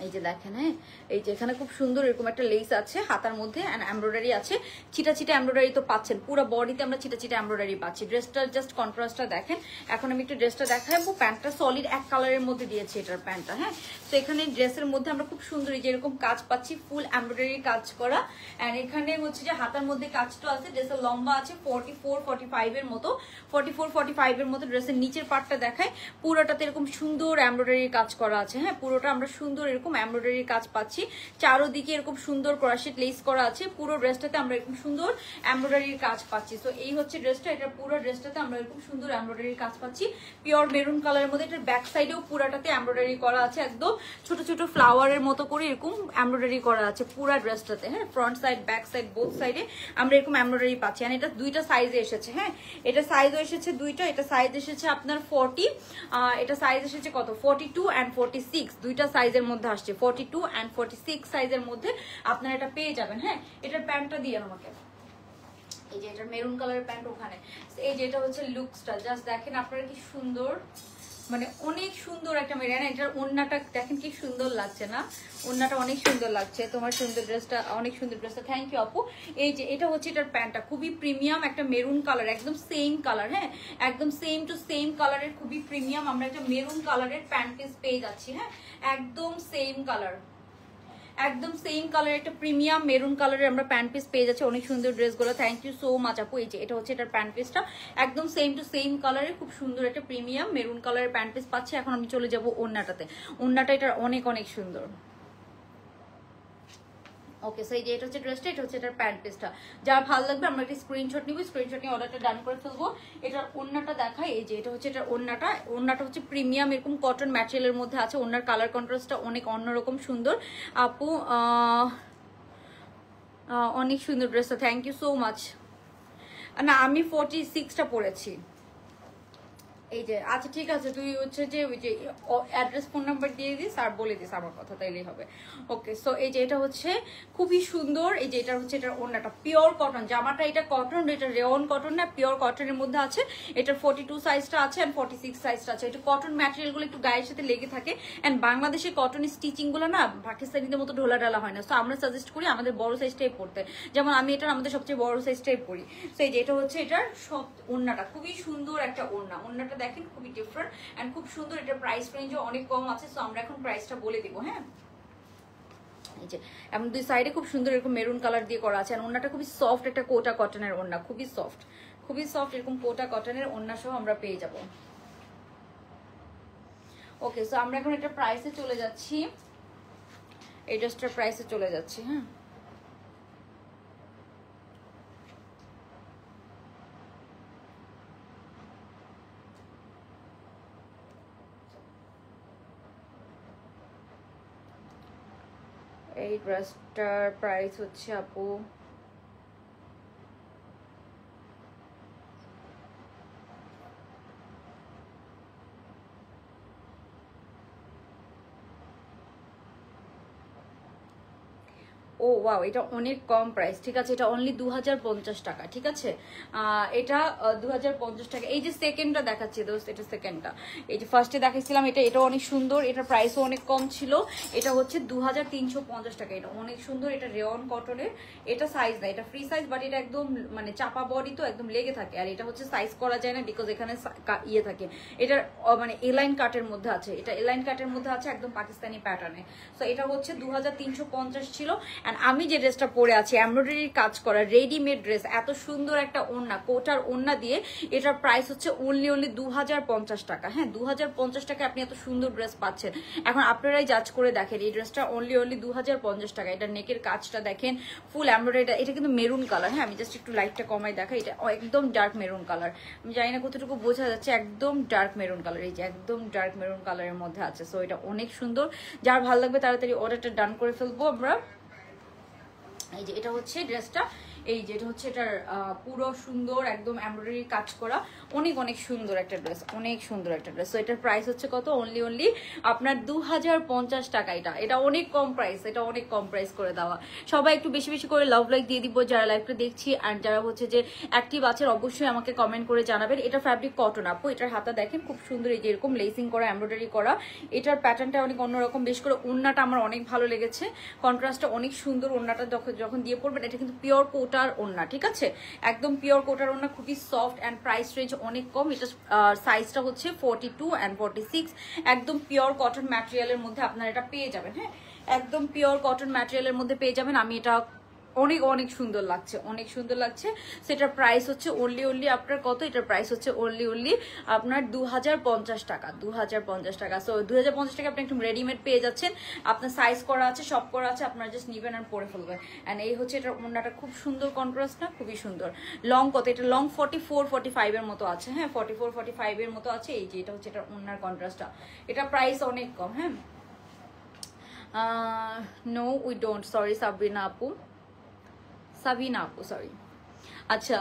এই যে দেখেন, হ্যাঁ এই যে এখানে খুব সুন্দর এরকম একটা লেস আছে, হাতার মধ্যে এমব্রয়ডারি আছে, ছিটা ছিটা এমব্রয়ডারি তো পাচ্ছেন, পুরো বডিতে আমরা ছিটা ছিটা এমব্রয়ডারি পাচ্ছি। ড্রেসটার জাস্ট কন্ট্রাস্টটা দেখেন। এখন আমি একটু ড্রেসটা দেখাবো। প্যান্টটা সলিড এক কালারের মধ্যে দিয়েছি এটার প্যান্টটা। হ্যাঁ তো এখানে ড্রেসের মধ্যে আমরা খুব সুন্দর এই যে এরকম কাজ পাচ্ছি, ফুল এমব্রয়ডারি কাজ করা। অ্যান্ড এখানে হচ্ছে যে হাতার মধ্যে কাজটা আছে। ড্রেসের লম্বা আছে 44-45 এর মতো, 44-45 এর মতো। ড্রেসের নিচের পার্টটা দেখায়, পুরোটাতে এরকম সুন্দর এমব্রয়ডারি কাজ করা আছে। হ্যাঁ পুরোটা আমরা সুন্দর এরকম এমব্রয়ডারি কাজ পাচ্ছি, চারোদিকে এরকম সুন্দর ক্রোশেট লেস করা আছে। পুরো ড্রেসটাতে আমরা এরকম সুন্দর এমব্রয়ডারির কাজ পাচ্ছি। তো এই হচ্ছে ড্রেসটা, এটা পুরো ড্রেসটাতে আমরা এরকম সুন্দর এমব্রয়ডারির কাজ পাচ্ছি, পিওর মেরুন কালারের মধ্যে। এটার ব্যাক সাইডেও পুরাটাতে এমব্রয়ডারি করা আছে, একদম ছোট ছোট ফ্লাওয়ারের মতো করে এরকম এমব্রয়ডারি করা আছে পুরো ড্রেসটাতে। হ্যাঁ front side back side both সাইডে আমরা এরকম এমব্রয়ডারি পাচ্ছি। আর এটা দুইটা সাইজে এসেছে। হ্যাঁ এটা সাইজও এসেছে দুইটা, এটা সাইজ এসেছে আপনার 40, এটা সাইজ এসেছে কত 42 and 46, দুইটা সাইজের মধ্যে আসছে, 42 and 46 সাইজের মধ্যে আপনারা এটা পেয়ে যাবেন। হ্যাঁ এটার প্যান্টটা দিয়ে আমাকে, এই যে এটার মেরুন কালারের প্যান্ট ওখানে। এই যে এটা হচ্ছে লুকসটা, জাস্ট দেখেন আপনারা কি সুন্দর, মানে অনেক সুন্দর একটা মেরিয়ান। এটার ওড়নাটা দেখেন কি সুন্দর লাগছে না, ওড়নাটা অনেক সুন্দর লাগছে। তোমার সুন্দর ড্রেসটা, অনেক সুন্দর ড্রেসটা, থ্যাংক ইউ আপু। এই যে এটা হচ্ছে এটার প্যান্টটা, খুবই প্রিমিয়াম একটা মেরুন কালার, একদম সেম কালার। হ্যাঁ একদম সেম টু সেম কালারের, খুবই প্রিমিয়াম আমরা একটা মেরুন কালারের প্যান্ট পিস পেয়ে যাচ্ছি। হ্যাঁ একদম সেম কালার, একদম সেম কালার একটা প্রিমিয়াম মেরুন কালারের আমরা প্যান্ট পিস পেয়ে যাচ্ছি। অনেক সুন্দর ড্রেসগুলো, থ্যাংক ইউ সো মাচ আপু। এই যে এটা হচ্ছে এটার প্যান্ট পিসটা, একদম সেম টু সেম কালারের খুব সুন্দর একটা প্রিমিয়াম মেরুন কালারের প্যান্ট পিস পাচ্ছি। এখন আমি চলে যাব ওড়নাটাতে। ওড়নাটা এটার অনেক অনেক সুন্দর। ওকে সো এই যে এটা হচ্ছে ড্রেসটা, এটা হচ্ছে এটার প্যান্ট পিসটা। যার ভালো লাগবে আমরা একটা স্ক্রিনশট নিব, স্ক্রিনশট নিয়ে অর্ডারটা ডান করে ফেলবো। এটার ওড়নাটা দেখাই, এই যে এটা হচ্ছে এটার ওড়নাটা। ওড়নাটা হচ্ছে প্রিমিয়াম এরকম কটন ম্যাটেরিয়ালের মধ্যে আছে। ওড়নার কালার কন্ট্রাস্টটা অনেক অন্যরকম সুন্দর আপু, অনেক সুন্দর ড্রেসটা, থ্যাংক ইউ সো মাচ। না আমি 46টা পরেছি। এই যে আচ্ছা ঠিক আছে, তুই হচ্ছে যে ওই যে অ্যাড্রেস ফোন নাম্বার দিয়ে দিস আর বলে দিস আমার কথা, তাইলেই হবে। ওকে সো এই যে এটা হচ্ছে খুবই সুন্দর। এই যে এটা হচ্ছে এটার ওড়নাটা পিওর কটন, জামাটা এটা কটন, এটা রেওন কটন না, পিওর কটনের মধ্যে আছে। এটার 42 সাইজটা আছে এন্ড 46 সাইজটা আছে। এটা কটন ম্যাটেরিয়ালগুলো একটু গায়ের সাথে লেগে থাকে, এন্ড বাংলাদেশের কটন স্টিচিংগুলো না পাকিস্তানিদের মতো ঢোলা ঢালা হয় না। সো আমরা সাজেস্ট করি আমাদের বড় সাইজটাই পরতে, যেমন আমি এটা আমাদের সবচেয়ে বড় সাইজটাই পরি। সো এই যে এটা হচ্ছে এটার সব ওড়নাটা, খুবই সুন্দর একটা ওড়না। ওড়নাটা দেখেন খুবই ডিফারেন্ট এন্ড খুব সুন্দর। এটার প্রাইস রেঞ্জও অনেক কম আছে। সো আমরা এখন প্রাইসটা বলে দিব। হ্যাঁ এই যে এমন দুই সাইডে খুব সুন্দর এরকম মেরুন কালার দিয়ে করা আছে। আর ওড়নাটা খুবই সফট একটা কোটা কটনের ওড়না, খুবই সফট, খুবই সফট এরকম কোটা কটনের ওড়না সহ আমরা পেয়ে যাব। ওকে সো আমরা এখন এটা প্রাইসে চলে যাচ্ছি, এই ড্রেসটার প্রাইসে চলে যাচ্ছি। হ্যাঁ এই ড্রেসটার প্রাইস হচ্ছে আপু ও ওয়াও, এটা অনেক কম প্রাইস। ঠিক আছে এটা অনলি 2050 টাকা। ঠিক আছে এটা 2050 টাকা। এই যে সেকেন্ডটা দেখাচ্ছি দোস্ত, এটা সেকেন্ডটা। এই যে ফার্স্টে দেখাইছিলাম এটা, এটা অনেক সুন্দর, এটার প্রাইসও অনেক কম ছিল। এটা হচ্ছে 2350 টাকা। এটা অনেক সুন্দর, এটা রেওন কটনের। এটা সাইজ না, এটা ফ্রি সাইজ, বাট এটা একদম মানে চাপা বডি তো একদম লেগে থাকে। আর এটা হচ্ছে সাইজ করা যায় না বিকজ এখানে ইয়ে থাকে। এটার মানে এলাইন কাটের মধ্যে আছে, এটা এলাইন কাটের মধ্যে আছে একদম পাকিস্তানি প্যাটার্নে। সো এটা হচ্ছে 2350 ছিল। অ্যান্ড আমি যে ড্রেসটা পরে আছি এমব্রয়ডারির কাজ করা রেডিমেড ড্রেস, এত সুন্দর একটা ওড়না, কোটার ওড়না দিয়ে, এটার প্রাইস হচ্ছে অনলি 2050 টাকা। হ্যাঁ, 2050 টাকা আপনি এত সুন্দর ড্রেস পাচ্ছেন। এখন আপনারাই জাজ করে দেখেন এই ড্রেসটা অনলি 2050 টাকা। এটা নেকের কাজটা দেখেন, ফুল এমব্রয়ডারি। এটা কিন্তু মেরুন কালার। হ্যাঁ, আমি জাস্ট একটু লাইটটা কমাই দেখা, এটা একদম ডার্ক মেরুন কালার। আমি জানি না কতটুকু বোঝা যাচ্ছে, একদম ডার্ক মেরুন কালার। এই যে একদম ডার্ক মেরুন কালারের মধ্যে আছে। সো এটা অনেক সুন্দর, যার ভালো লাগবে তাড়াতাড়ি অর্ডারটা ডান করে ফেলবো আমরা। এই যে এটা হচ্ছে ড্রেসটা, এই যে এটা হচ্ছে এটার পুরো সুন্দর একদম এমব্রয়ডারি কাজ করা, অনেক অনেক সুন্দর একটা ড্রেস, অনেক সুন্দর একটা ড্রেস। তো এটার প্রাইস হচ্ছে কত? অনলি আপনার 2050 টাকা। এটা অনেক কম প্রাইস, এটা অনেক কম প্রাইস করে দেওয়া। সবাই একটু বেশি বেশি করে লাভ লাইক দিয়ে দিব যারা লাইভটা দেখছি, আর যারা হচ্ছে যে অ্যাক্টিভ আছেন অবশ্যই আমাকে কমেন্ট করে জানাবেন। এটা ফ্যাব্রিক কটন আপু, এটার হাতা দেখেন খুব সুন্দর, এই যে এরকম লেসিং করা এমব্রয়ডারি করা। এটার প্যাটার্নটা অনেক অন্যরকম, বেশ করে ওড়নাটা আমার অনেক ভালো লেগেছে, কন্ট্রাস্টটা অনেক সুন্দর। ওড়নাটা যখন দিয়ে পড়বেন, এটা কিন্তু পিওর কোটার ওড়না, ঠিক আছে, একদম পিওর কোটার ওড়না, খুবই সফট অ্যান্ড প্রাইস রেঞ্জ অনেক কম। এটা সাইজটা হচ্ছে 42 and 46, একদম পিওর কটন ম্যাটেরিয়ালের মধ্যে আপনারা এটা পেয়ে যাবেন। হ্যাঁ, একদম পিওর কটন ম্যাটেরিয়ালের মধ্যে পেয়ে যাবেন। আমি এটা অনেক অনেক সুন্দর লাগছে, অনেক সুন্দর লাগছে। সেটার প্রাইস হচ্ছে অনলি আপনার কত? এটার প্রাইস হচ্ছে অনলি আপনার 2050 টাকা, 2050 টাকা। সো 2050 টাকা আপনি একটু রেডিমেড পেয়ে যাচ্ছেন, আপনার সাইজ করা আছে, সব করা আছে, আপনারা জাস্ট নিবেন আর পরে ফেলবেন। অ্যান্ড এই হচ্ছে এটার ওড়নাটা, খুব সুন্দর কন্ট্রাস্ট না, খুবই সুন্দর। লং কত? এটা লং 44-45 এর মতো আছে। হ্যাঁ, 44-45 এর মতো আছে। এই যে এটা হচ্ছে এটার ওড়নার কন্ট্রাস্টটা, এটা প্রাইস অনেক কম। হ্যাঁ, no we don't, sorry Sabina আপু, সরি। আচ্ছা,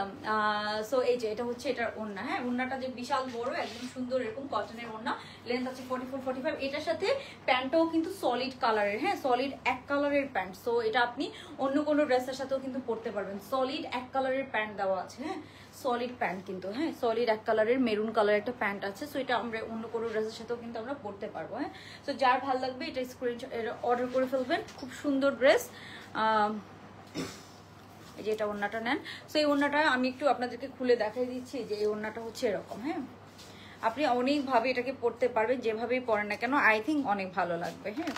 সো এই যে এটা হচ্ছে এটার ওড়না। হ্যাঁ, ওড়নাটা যে বিশাল বড়, একদম সুন্দর, এরকম কটনের ওড়না, লেন্থ আছে 44-45। এটার সাথে প্যান্টটাও কিন্তু সলিড কালারের। হ্যাঁ, সলিড এক কালারের প্যান্ট। সো এটা আপনি অন্য কোনো ড্রেসের সাথেও কিন্তু পরতে পারবেন। সলিড এক কালারের প্যান্ট দেওয়া আছে। হ্যাঁ, সলিড প্যান্ট কিন্তু, হ্যাঁ সলিড এক কালারের মেরুন কালারের একটা প্যান্ট আছে। সো এটা আমরা অন্য কোনো ড্রেসের সাথেও কিন্তু আমরা পরতে পারবো। হ্যাঁ, সো যার ভালো লাগবে এটা স্ক্রিনশট অর্ডার করে ফেলবেন। খুব সুন্দর ড্রেস। এই যে এটা ওড়নাটা নেন। সো এই ওড়নাটা আমি একটু আপনাদেরকে খুলে দেখাই দিচ্ছি, যে এই ওড়নাটা হচ্ছে এরকম। হ্যাঁ, আপনি অনেকভাবে এটাকে পরতে পারবেন, যেভাবেই পরেন না কেন, আই থিঙ্ক অনেক ভালো লাগবে। হ্যাঁ,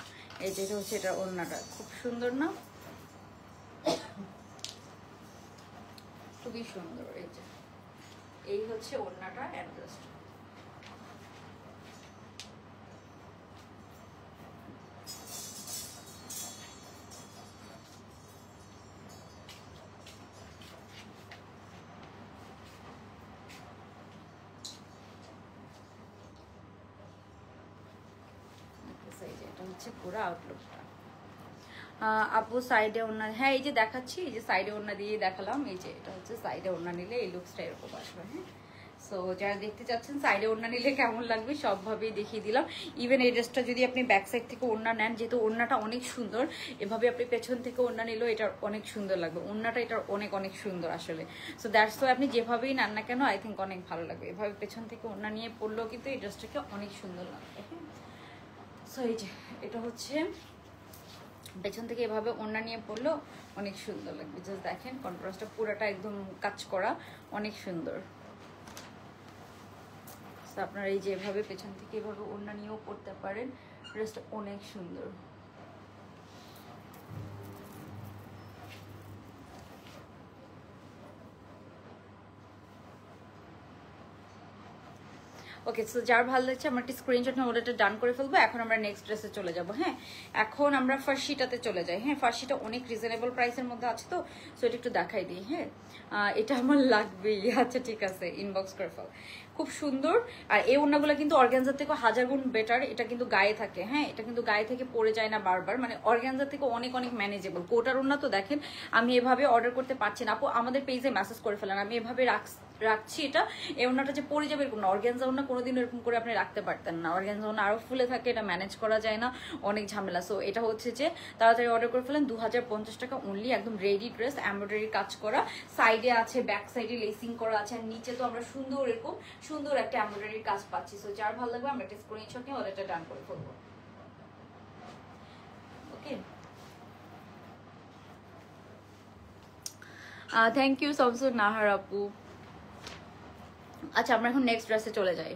এই যে এটা হচ্ছে এটা ওড়নাটা, খুব সুন্দর না, খুবই সুন্দর। এই যে এই হচ্ছে ওড়নাটা অ্যাড্রেস। এটা হচ্ছে পুরো আউটলুকটা। আপু সাইডে ওড়না, হ্যাঁ এই যে দেখাচ্ছি, এই যে সাইডে ওড়না দিয়ে দেখালাম। এই যে এটা হচ্ছে সাইডে ওড়না নিলে এই লুকসটা এরকম আসবে। হ্যাঁ, সো যারা দেখতে চাচ্ছেন সাইডে ওড়না নিলে কেমন লাগবে সবভাবেই দেখিয়ে দিলাম। ইভেন এই ড্রেসটা যদি আপনি ব্যাক সাইড থেকে ওড়না নেন, যেহেতু ওড়নাটা অনেক সুন্দর, এভাবে আপনি পেছন থেকে ওড়না নিলেও এটার অনেক সুন্দর লাগবে। ওড়নাটা এটার অনেক অনেক সুন্দর আসলে। সো দ্যাটস ওয়াই আপনি যেভাবেই নেন না কেন, আই থিঙ্ক অনেক ভালো লাগবে। এভাবে পেছন থেকে ওড়না নিয়ে পরলেও কিন্তু এই ড্রেসটাকে অনেক সুন্দর লাগবে। হ্যাঁ, সো এই যে এটা হচ্ছে পেছন থেকে এভাবে ওড়না নিয়ে পরলেও অনেক সুন্দর লাগবে। জাস্ট দেখেন কন্ট্রাস্টটা পুরোটা একদম কাজ করা, অনেক সুন্দর। আপনারা এই যে এভাবে পেছন থেকে এভাবে ওড়না নিয়েও পরতে পারেন, ড্রেসটা অনেক সুন্দর। ওকে, সো যার ভালো লাগছে আমার একটা স্ক্রিনশট নিয়ে অর্ডারটা ডান করে ফেলবো। এখন আমরা নেক্সট ড্রেসে চলে যাব। হ্যাঁ, এখন আমরা ফার্সিটাতে চলে যাই। হ্যাঁ, ফার্সিটা অনেক রিজনেবল প্রাইসের মধ্যে আছে, তো সো এটা একটু দেখাই দিই। হ্যাঁ, এটা আমার লাগবেই। আচ্ছা ঠিক আছে, ইনবক্স করে ফেল। খুব সুন্দর। আর এই ওড়নাগুলো কিন্তু অর্গানজার থেকে 1000 গুণ বেটার। এটা কিন্তু গায়ে থাকে। হ্যাঁ, এটা কিন্তু গায়ে থেকে পড়ে যায় না বারবার, মানে অর্গানজার থেকে অনেক অনেক ম্যানেজেবল। কোটার ওড়না তো দেখেন আমি এভাবে অর্ডার করতে পারছি না আপু, আমাদের পেজে মেসেজ করে ফেলেন। আমি এভাবে রাখছি, এটা এই ওড়নাটা যে পরে যাবে এরকম না। অর্গানজা ওড়না কোনোদিন এরকম করে আপনি রাখতে পারতেন না। অর্গানজা ওড়না আরো ফুলে থাকে, এটা ম্যানেজ করা যায় না, অনেক ঝামেলা। সো এটা হচ্ছে যে তাড়াতাড়ি অর্ডার করে ফেলেন। 2050 টাকা অনলি, একদম রেডি ড্রেস, এমব্রয়ডারি কাজ করা, সাইডে আছে, ব্যাক সাইডে লেসিং করা আছে, আর নিচে তো আমরা সুন্দর এরকম সুন্দর একটা এমব্রয়ডারির কাজ পাচ্ছি। সো যার ভালো লাগবে আমরা একটা স্ক্রিনশট নিয়ে অর্ডারটা ডান করে ফেলবো। ওকে, থ্যাংক ইউ শামসুন নাহার আপু। আচ্ছা, আমরা এখন নেক্সট ড্রেসে চলে যাই।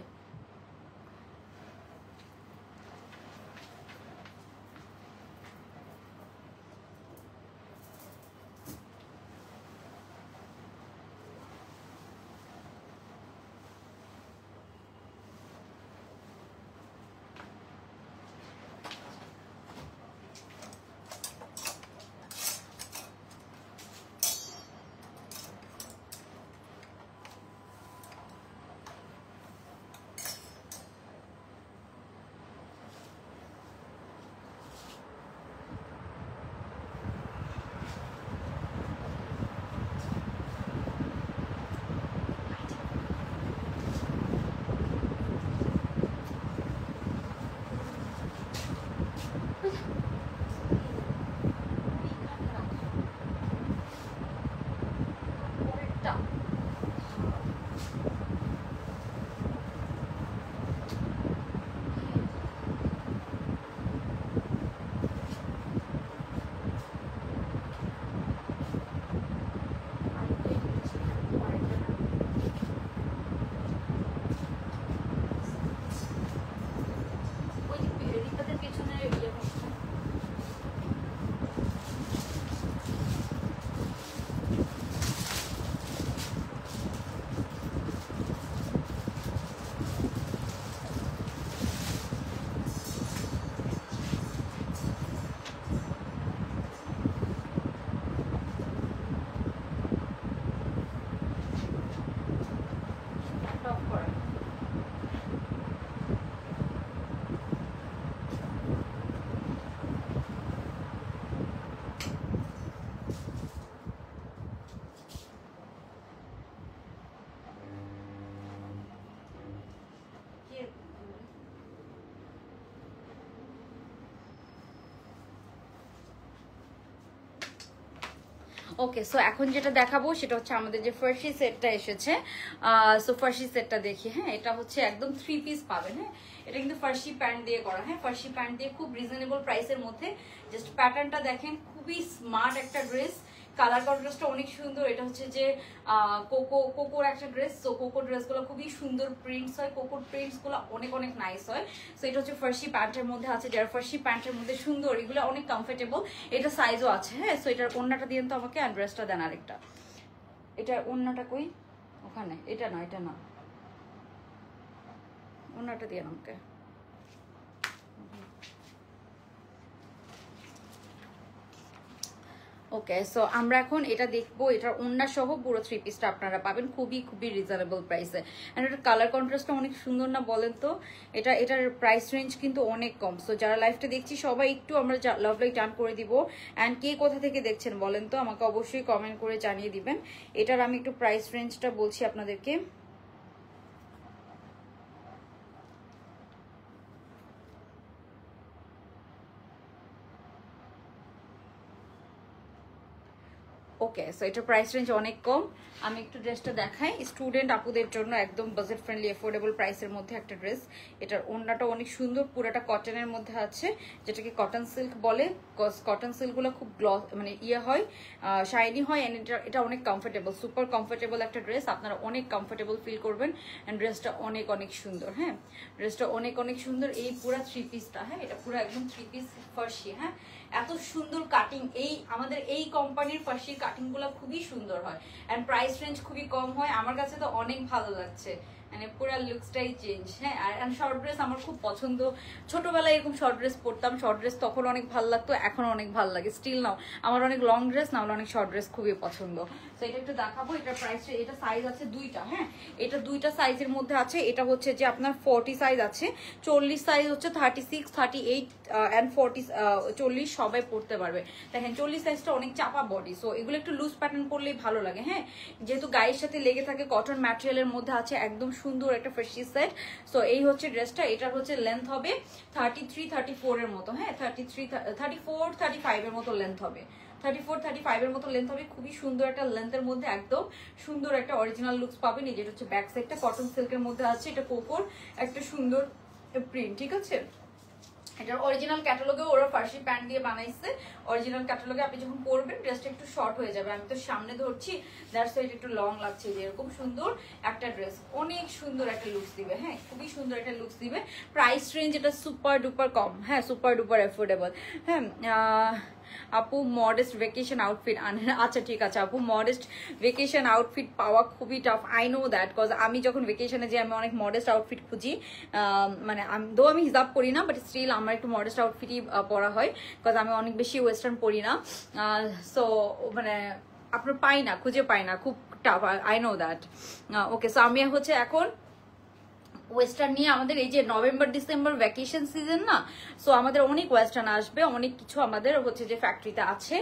ওকে, সো এখন যেটা দেখাবো সেটা হচ্ছে আমাদের যে ফার্সি সেটটা এসেছে। সো ফার্সি সেটটা দেখি। হ্যাঁ, এটা হচ্ছে একদম 3 পিস পাবেন। হ্যাঁ, এটা কিন্তু ফার্সি প্যান্ট দিয়ে করা। হ্যাঁ, ফার্সি প্যান্ট দিয়ে খুব রিজনেবল প্রাইসের মধ্যে। জাস্ট প্যাটার্নটা দেখেন, খুবই স্মার্ট একটা ড্রেস। কালার কন্ট্রাস্টটা অনেক সুন্দর। এটা হচ্ছে যে কোকোর একটা ড্রেস। সো কোকোর ড্রেসগুলো খুবই সুন্দর প্রিন্টস হয়, কোকোর প্রিন্টস গুলো অনেক অনেক নাইস হয়। সো এটা হচ্ছে ফার্সি প্যান্টের মধ্যে আছে, যারা ফার্সি প্যান্টের মধ্যে সুন্দর, এগুলো অনেক কমফোর্টেবল। এটা সাইজও আছে। হ্যাঁ, সো এটার ওড়নাটা দিন তো আমাকে, আর ড্রেসটা দেন আরেকটা। এটার ওড়নাটা কই? ওখানে। এটা না, এটা না, ওড়নাটা দিয়ে আমাকে। ওকে, সো আমরা এখন এটা দেখবো। এটার ওড়না সহ পুরো 3 পিসটা আপনারা পাবেন খুবই খুবই রিজনেবল প্রাইসে। এন্ড এটার কালার কন্ট্রাস্টটা অনেক সুন্দর না বলেন তো? এটার প্রাইস রেঞ্জ কিন্তু অনেক কম। সো যারা লাইভটা দেখছি সবাই একটু আমরা লাভ লাইক টান করে দিব। অ্যান্ড কে কোথা থেকে দেখছেন বলেন তো, আমাকে অবশ্যই কমেন্ট করে জানিয়ে দিবেন। এটার আমি একটু প্রাইস রেঞ্জটা বলছি আপনাদেরকে। ওকে, সো এটার প্রাইস রেঞ্জ অনেক কম। আমি একটু ড্রেসটা দেখাই। স্টুডেন্ট আপুদের জন্য একদম বাজেট ফ্রেন্ডলি এফোর্ডেবল প্রাইসের মধ্যে একটা ড্রেস। এটার ওড়নাটা অনেক সুন্দর, পুরোটা কটনের মধ্যে আছে, যেটাকে কটন সিল্ক বলে। কটন সিল্কগুলো খুব গ্লস মানে হয়, শাইনি হয়। অ্যান্ড এটা অনেক কমফোর্টেবল, সুপার কমফোর্টেবল একটা ড্রেস। আপনারা অনেক কমফোর্টেবল ফিল করবেন। অ্যান্ড ড্রেসটা অনেক অনেক সুন্দর। হ্যাঁ, ড্রেসটা অনেক অনেক সুন্দর। এই পুরো 3 পিসটা, হ্যাঁ, এটা পুরো একদম 3 পিস ফার্সি। হ্যাঁ, এত সুন্দর কাটিং। আমাদের এই কোম্পানির ফার্সির কাটিং গুলো খুবই সুন্দর হয়। এন্ড প্রাইস রেঞ্জ খুবই কম হয়। আমার কাছে তো অনেক ভালো লাগছে, মানে পুরো লুকসটাই চেঞ্জ। হ্যাঁ, আর শর্ট ড্রেস আমার খুব পছন্দ। ছোটবেলায় এরকম শর্ট ড্রেস পরতাম। শর্ট ড্রেস তখন অনেক ভালো লাগতো, এখন অনেক ভালো লাগে স্টিল নাও। আমার অনেক লং ড্রেস না হলে অনেক শর্ট ড্রেস খুবই পছন্দ। তো এটা একটু দেখাবো। এটার প্রাইস, এটা সাইজ আছে 2টা। হ্যাঁ, এটা 2টা সাইজের মধ্যে আছে। এটা হচ্ছে যে আপনার 40 সাইজ আছে, 40 সাইজ হচ্ছে 36, 38 অ্যান্ড 40, 40 সবাই পড়তে পারবে। দেখেন 40 সাইজটা অনেক চাপা বডি। সো এগুলো একটু লুজ প্যাটার্ন পরলেই ভালো লাগে। হ্যাঁ, যেহেতু গায়ের সাথে লেগে থাকে, কটন ম্যাটেরিয়ালের মধ্যে আছে, একদম সুন্দর একটা ফার্সি সেট। সো এই হচ্ছে ড্রেসটা। এটার হচ্ছে লেন্থ হবে 33, 34 এর মতো। হ্যাঁ, 33, 34, 35 এর মতো লেন্থ হবে। 34, 35 এর মতো লেন্থ হবে। খুবই সুন্দর একটা লেন্থের মধ্যে একদম সুন্দর একটা অরিজিনাল লুকস পাবেন। এই যেটা হচ্ছে ব্যাক সাইডটা কটন সিল্কের মধ্যে আছে। এটা কোকোর একটা সুন্দর প্রিন্ট, ঠিক আছে। এটার অরিজিনাল ক্যাটালগেও ওরা ফার্সি প্যান্ট দিয়ে বানাইছে। অরিজিনাল ক্যাটালগে আপনি যখন পরবেন ড্রেসটা একটু শর্ট হয়ে যাবে। আমি তো সামনে ধরছি, দ্যাটস ওয়াই একটু লং লাগছে। যে এরকম সুন্দর একটা ড্রেস অনেক সুন্দর একটা লুকস দিবে। হ্যাঁ, খুবই সুন্দর একটা লুকস দিবে। প্রাইস রেঞ্জ এটা সুপার ডুপার কম। হ্যাঁ, সুপার ডুপার এফোর্ডেবল। হ্যাঁ, আপু মডেস্ট ভেকেশন আউটফিট আনেন। আচ্ছা ঠিক আছে আপু, মডেস্ট ভেকেশন আউটফিট পাওয়া খুবই tough. I know that, cause আমি যখন ভেকেশনে যাই আমি অনেক মডেস্ট আউটফিট খুঁজি। মানে আমি হিসাব করি না, বাট স্টিল আমার একটু মডেস্ট আউটফিটই পরা হয়, কজ আমি অনেক বেশি ওয়েস্টার্ন পরি না। সো মানে আপনার পাই না, খুঁজে পাই না, খুব tough. I know that. Okay, so আমি হচ্ছে এখন ওয়েস্টার্ন নিয়ে, আমাদের এই যে নভেম্বর ডিসেম্বর ভ্যাকেশন সিজন না, সো আমাদের অনেক ওয়েস্টার্ন আসবে। অনেক কিছু আমাদের হচ্ছে যে ফ্যাক্টরিতে আছে,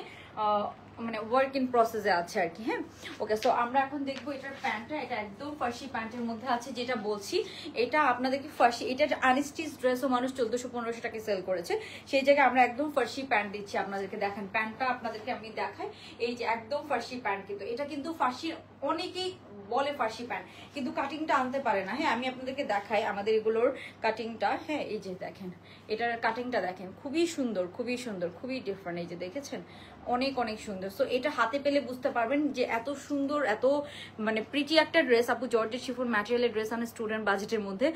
মানে ওয়ার্ক ইন প্রসেসে আছে আর কি। হ্যাঁ, ওকে, সো আমরা এখন দেখবো এটার প্যান্টটা। এটা একদম ফার্সি প্যান্টের মধ্যে আছে, যেটা বলছি এটা আপনাদেরকে ফার্সি। এটা আনস্টিচ ড্রেসও মানুষ 1400-1500 টাকা সেল করেছে, সেই জায়গায় আমরা একদম ফার্সি প্যান্ট দিচ্ছি আপনাদেরকে। দেখেন প্যান্টটা আপনাদেরকে আমি দেখাই। এই যে একদম ফার্সি প্যান্ট, কিন্তু এটা কিন্তু ফার্সির অনেকেই বলে ফার্সি প্যান্ট, কিন্তু কাটিংটা আনতে পারে না। হ্যাঁ, আমি আপনাদেরকে দেখাই আমাদের এগুলোর কাটিংটা। হ্যাঁ, এই যে দেখেন এটার কাটিংটা দেখেন, খুবই সুন্দর, খুবই সুন্দর, খুবই ডিফারেন্ট। এই যে দেখেছেন, অনেক অনেক সুন্দর। সো এটা হাতে পেলে বুঝতে পারবেন যে এত সুন্দর, এত মানে প্রিটি একটা ড্রেস। আপু জর্জেট শিফন ম্যাটেরিয়ালের ড্রেস আনে স্টুডেন্ট বাজেটের মধ্যে।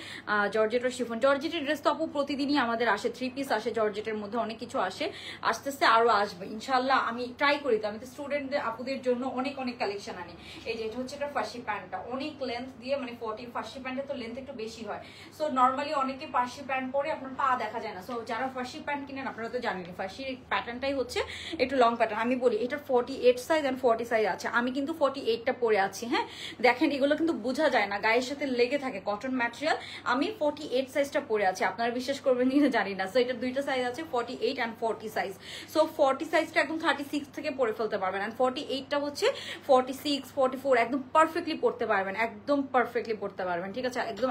জর্জেট ও শিফন, জর্জেটের ড্রেস তো আপু প্রতিদিনই আমাদের আসে, 3 পিস আসে জর্জেটের মধ্যে, অনেক কিছু আসে। আস্তে আস্তে আরো আসবে ইনশাল্লাহ। আমি ট্রাই করি তো, আমি তো স্টুডেন্টদের আপুদের জন্য অনেক অনেক কালেকশন আনি। এই যে এটা হচ্ছে এটা ফার্সি প্যান্টটা, অনেক লেন্থ দিয়ে, মানে 40, ফার্সি প্যান্টের তো লেন্থ একটু বেশি হয়। সো নর্মালি অনেকে ফার্সি প্যান্ট পরে আপনার পা দেখা যায় না। সো যারা ফার্সি প্যান্ট কিনেন আপনারা তো জানেন ফার্সির প্যাটার্নটাই হচ্ছে একটু লং প্যাটার্ন। আমি বলি এটা 48 সাইজ এন্ড 40 সাইজ আছে। আমি কিন্তু 48টা পরে আছি। হ্যাঁ, দেখেন এগুলো কিন্তু বোঝা যায় না, গায়ের সাথে লেগে থাকে, কটন ম্যাটেরিয়াল। আমি 48 সাইজটা পরে আছি, আপনারা বিশ্বাস করবেন কিনা জানি না। সো এটা 2টা সাইজ আছে, 48 এন্ড 40 সাইজ। সো 40 সাইজটা একদম 36 থেকে পরে ফেলতে পারবেন, এন্ড 48টা হচ্ছে 46, 44 একদম পারফেক্টলি পড়তে পারবেন, একদম পারফেক্টলি পড়তে পারবেন। ঠিক আছে, একদম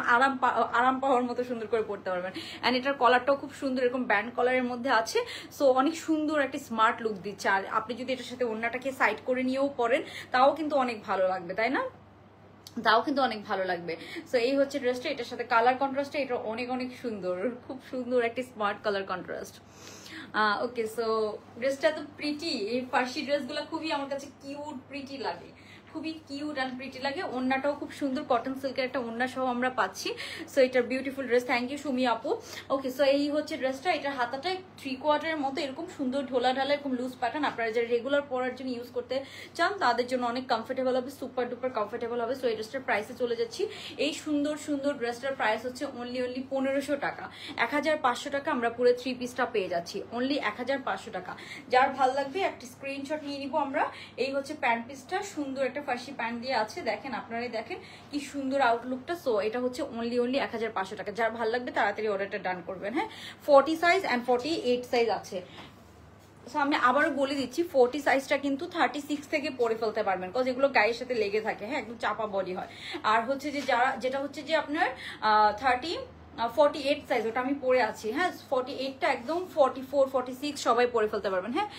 আরাম পাওয়ার মতো সুন্দর করে পড়তে পারবেন। এন্ড এটার কলারটাও খুব সুন্দর, এরকম ব্যান্ড কলারের মধ্যে আছে। সো অনেক সুন্দর একটা স্মার্ট লুক দিচ্ছে। আর আপনি যদি এটার সাথে ওড়নাটাকে সাইড করে নিয়েও পরেন তাও কিন্তু অনেক ভালো লাগবে, তাই না? তাও কিন্তু অনেক ভালো লাগবে। সো এই হচ্ছে ড্রেসটা, এটার সাথে কালার কন্ট্রাস্টটা এটা অনেক অনেক সুন্দর, খুব সুন্দর একটা স্মার্ট কালার কন্ট্রাস্ট। ওকে, সো ড্রেসটা তো প্রিটি, এই ফার্সি ড্রেসগুলো খুবই আমার কাছে কিউট প্রিটি লাগে, খুবই কিউট অ্যান্ড প্রিটি লাগে। ওড়নাটাও খুব সুন্দর, কটন সিল্কের একটা ওড়না সহ আমরা পাচ্ছি। সো এটার beautiful dress, thank you Sumi আপু। ওকে, সো এই হচ্ছে ড্রেসটা, এটার হাতাটা 3/4 মতো এরকম সুন্দর ঢোলা ঢালা এরকম লুজ প্যাটার্ন। আপনারা যারা রেগুলার পরার জন্য ইউজ করতে চান তাদের জন্য অনেক কমফোর্টেবল হবে, সুপার ডুপার কমফোর্টেবল হবে। সো এই ড্রেসটার প্রাইসে চলে যাচ্ছি। এই সুন্দর সুন্দর ড্রেসটার প্রাইস হচ্ছে অনলি 1500 টাকা, 1500 টাকা আমরা পুরো 3 পিসটা পেয়ে যাচ্ছি অনলি 1500 টাকা। যার ভালো লাগবে একটা স্ক্রিনশট নিয়ে নিব আমরা। এই হচ্ছে প্যান্ট পিসটা, সুন্দর একটা ফার্সি প্যান্ট দিয়ে আছে, দেখেন আপনারাই দেখেন কি সুন্দর আউটলুকটা। সো এটা হচ্ছে অনলি 1500 টাকা। যার ভালো লাগবে তাড়াতাড়ি অর্ডারটা ডান করবেন। হ্যাঁ, 40 সাইজ অ্যান্ড 48 সাইজ আছে। সো আমি আবারও বলে দিচ্ছি 40 সাইজটা কিন্তু 36 থেকে পরে ফেলতে পারবেন, কজ এগুলো গায়ের সাথে লেগে থাকে, হ্যাঁ একদম চাপা বডি হয়। আর হচ্ছে যে যারা যেটা হচ্ছে যে আপনার 48 সাইজ, ওটা আমি পরে আছি। হ্যাঁ, 48টা একদম 44 46 সবাই পরে ফেলতে পারবেন। হ্যাঁ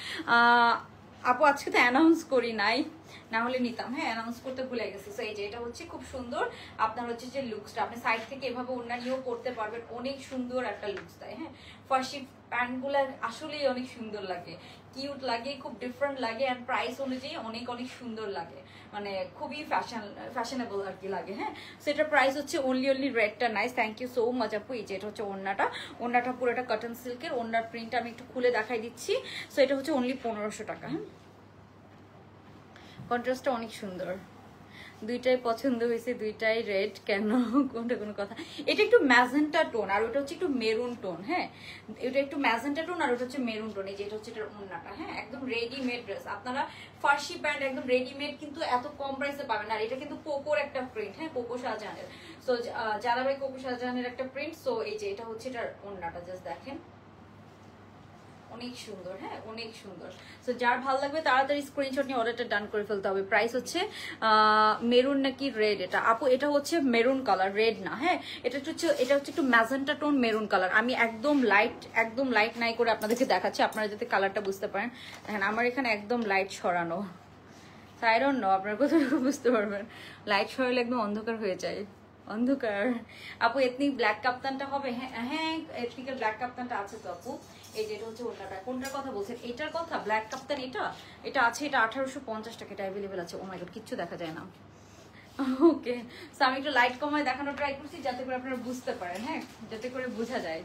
আপু আজকে তো অ্যানাউন্স করি নাই, না হলে নিতাম। হ্যাঁ, অ্যানাউন্স করতে ভুলে গেছি। সো এই যে এটা হচ্ছে খুব সুন্দর আপনার হচ্ছে যে লুকসটা, আপনি সাইড থেকে এভাবে ওড়না নিয়েও করতে পারবেন, অনেক সুন্দর একটা লুকস দেয়। হ্যাঁ, ফার্সি প্যান্টগুলো আসলেই অনেক সুন্দর লাগে, কিউট লাগে, খুব ডিফারেন্ট লাগে, অ্যান্ড প্রাইস অনুযায়ী অনেক অনেক সুন্দর লাগে, মানে খুবই ফ্যাশনেবল আর কি লাগে। হ্যাঁ, সেটার প্রাইস হচ্ছে অনলি রেডটা nice, thank you so much আপু। এই যে এটা হচ্ছে ওড়নাটা পুরোটা কটন সিল্কের, ওড়নার প্রিন্ট আমি একটু খুলে দেখাই দিচ্ছি। সো এটা হচ্ছে অনলি 1500 টাকা। হ্যাঁ, কন্ট্রাস্টটা অনেক সুন্দর, দুইটাই পছন্দ হয়েছে, দুইটাই রেড কেন, কোনটা কোনো কথা। এটা একটু ম্যাজেন্টা টোন আর ওটা হচ্ছে একটু মেরুন টোন। হ্যাঁ, এটা একটু ম্যাজেন্টা টোন আর ওটা হচ্ছে মেরুন টোন। এই যে এটা হচ্ছে এটার ওড়নাটা। হ্যাঁ, একদম রেডিমেড ড্রেস, আপনারা ফার্সি প্যান্ট একদম রেডিমেড কিন্তু এত কম প্রাইসে পাবেন। আর এটা কিন্তু কোকোর একটা প্রিন্ট, হ্যাঁ কোকো শাহজাহানের। সো জালাবাই কোকো শাহজাহানের একটা প্রিন্ট। সো এই যে এটা হচ্ছে এটার ওড়নাটা, জাস্ট দেখেন অনেক সুন্দর। হ্যাঁ, অনেক সুন্দর। সো যার ভালো লাগবে তাড়াতাড়ি স্ক্রিনশট নিয়ে অর্ডারটা ডান করে ফেলতে হবে। প্রাইস হচ্ছে মেরুন নাকি রেড, এটা আপু এটা হচ্ছে মেরুন কালার, রেড না। হ্যাঁ, এটা হচ্ছে একটু ম্যাজেন্টা টোন মেরুন কালার। আমি একদম লাইট নাই করে আপনাদেরকে দেখাচ্ছি, আপনারা যাতে কালারটা বুঝতে পারেন। দেখেন আমার এখানে একদম লাইট সরানো, আই ডোন্ট নো আপনারা কতটুকু বুঝতে পারবেন। লাইট সরালে একদম অন্ধকার হয়ে যায়, অন্ধকার। আপু এথনিক ব্ল্যাক কাপ্তানটা হবে? হ্যাঁ হ্যাঁ, এথনিক্যাল ব্ল্যাক কাপ্তানটা আছে তো আপু। এই যে এটা হচ্ছে ওটাটা, কোনটার কথা বলছেন? এটার কথা, ব্ল্যাক কাপ্তান এটা আছে, এটা 1850 টাকা, এটা অ্যাভেলেবেল আছে। ও মাই গড, কিচ্ছু দেখা যায় না। ওকে, সো আমি একটু লাইট কমায় দেখানো ট্রাই করছি যাতে করে আপনারা বুঝতে পারেন, হ্যাঁ যাতে করে বোঝা যায়।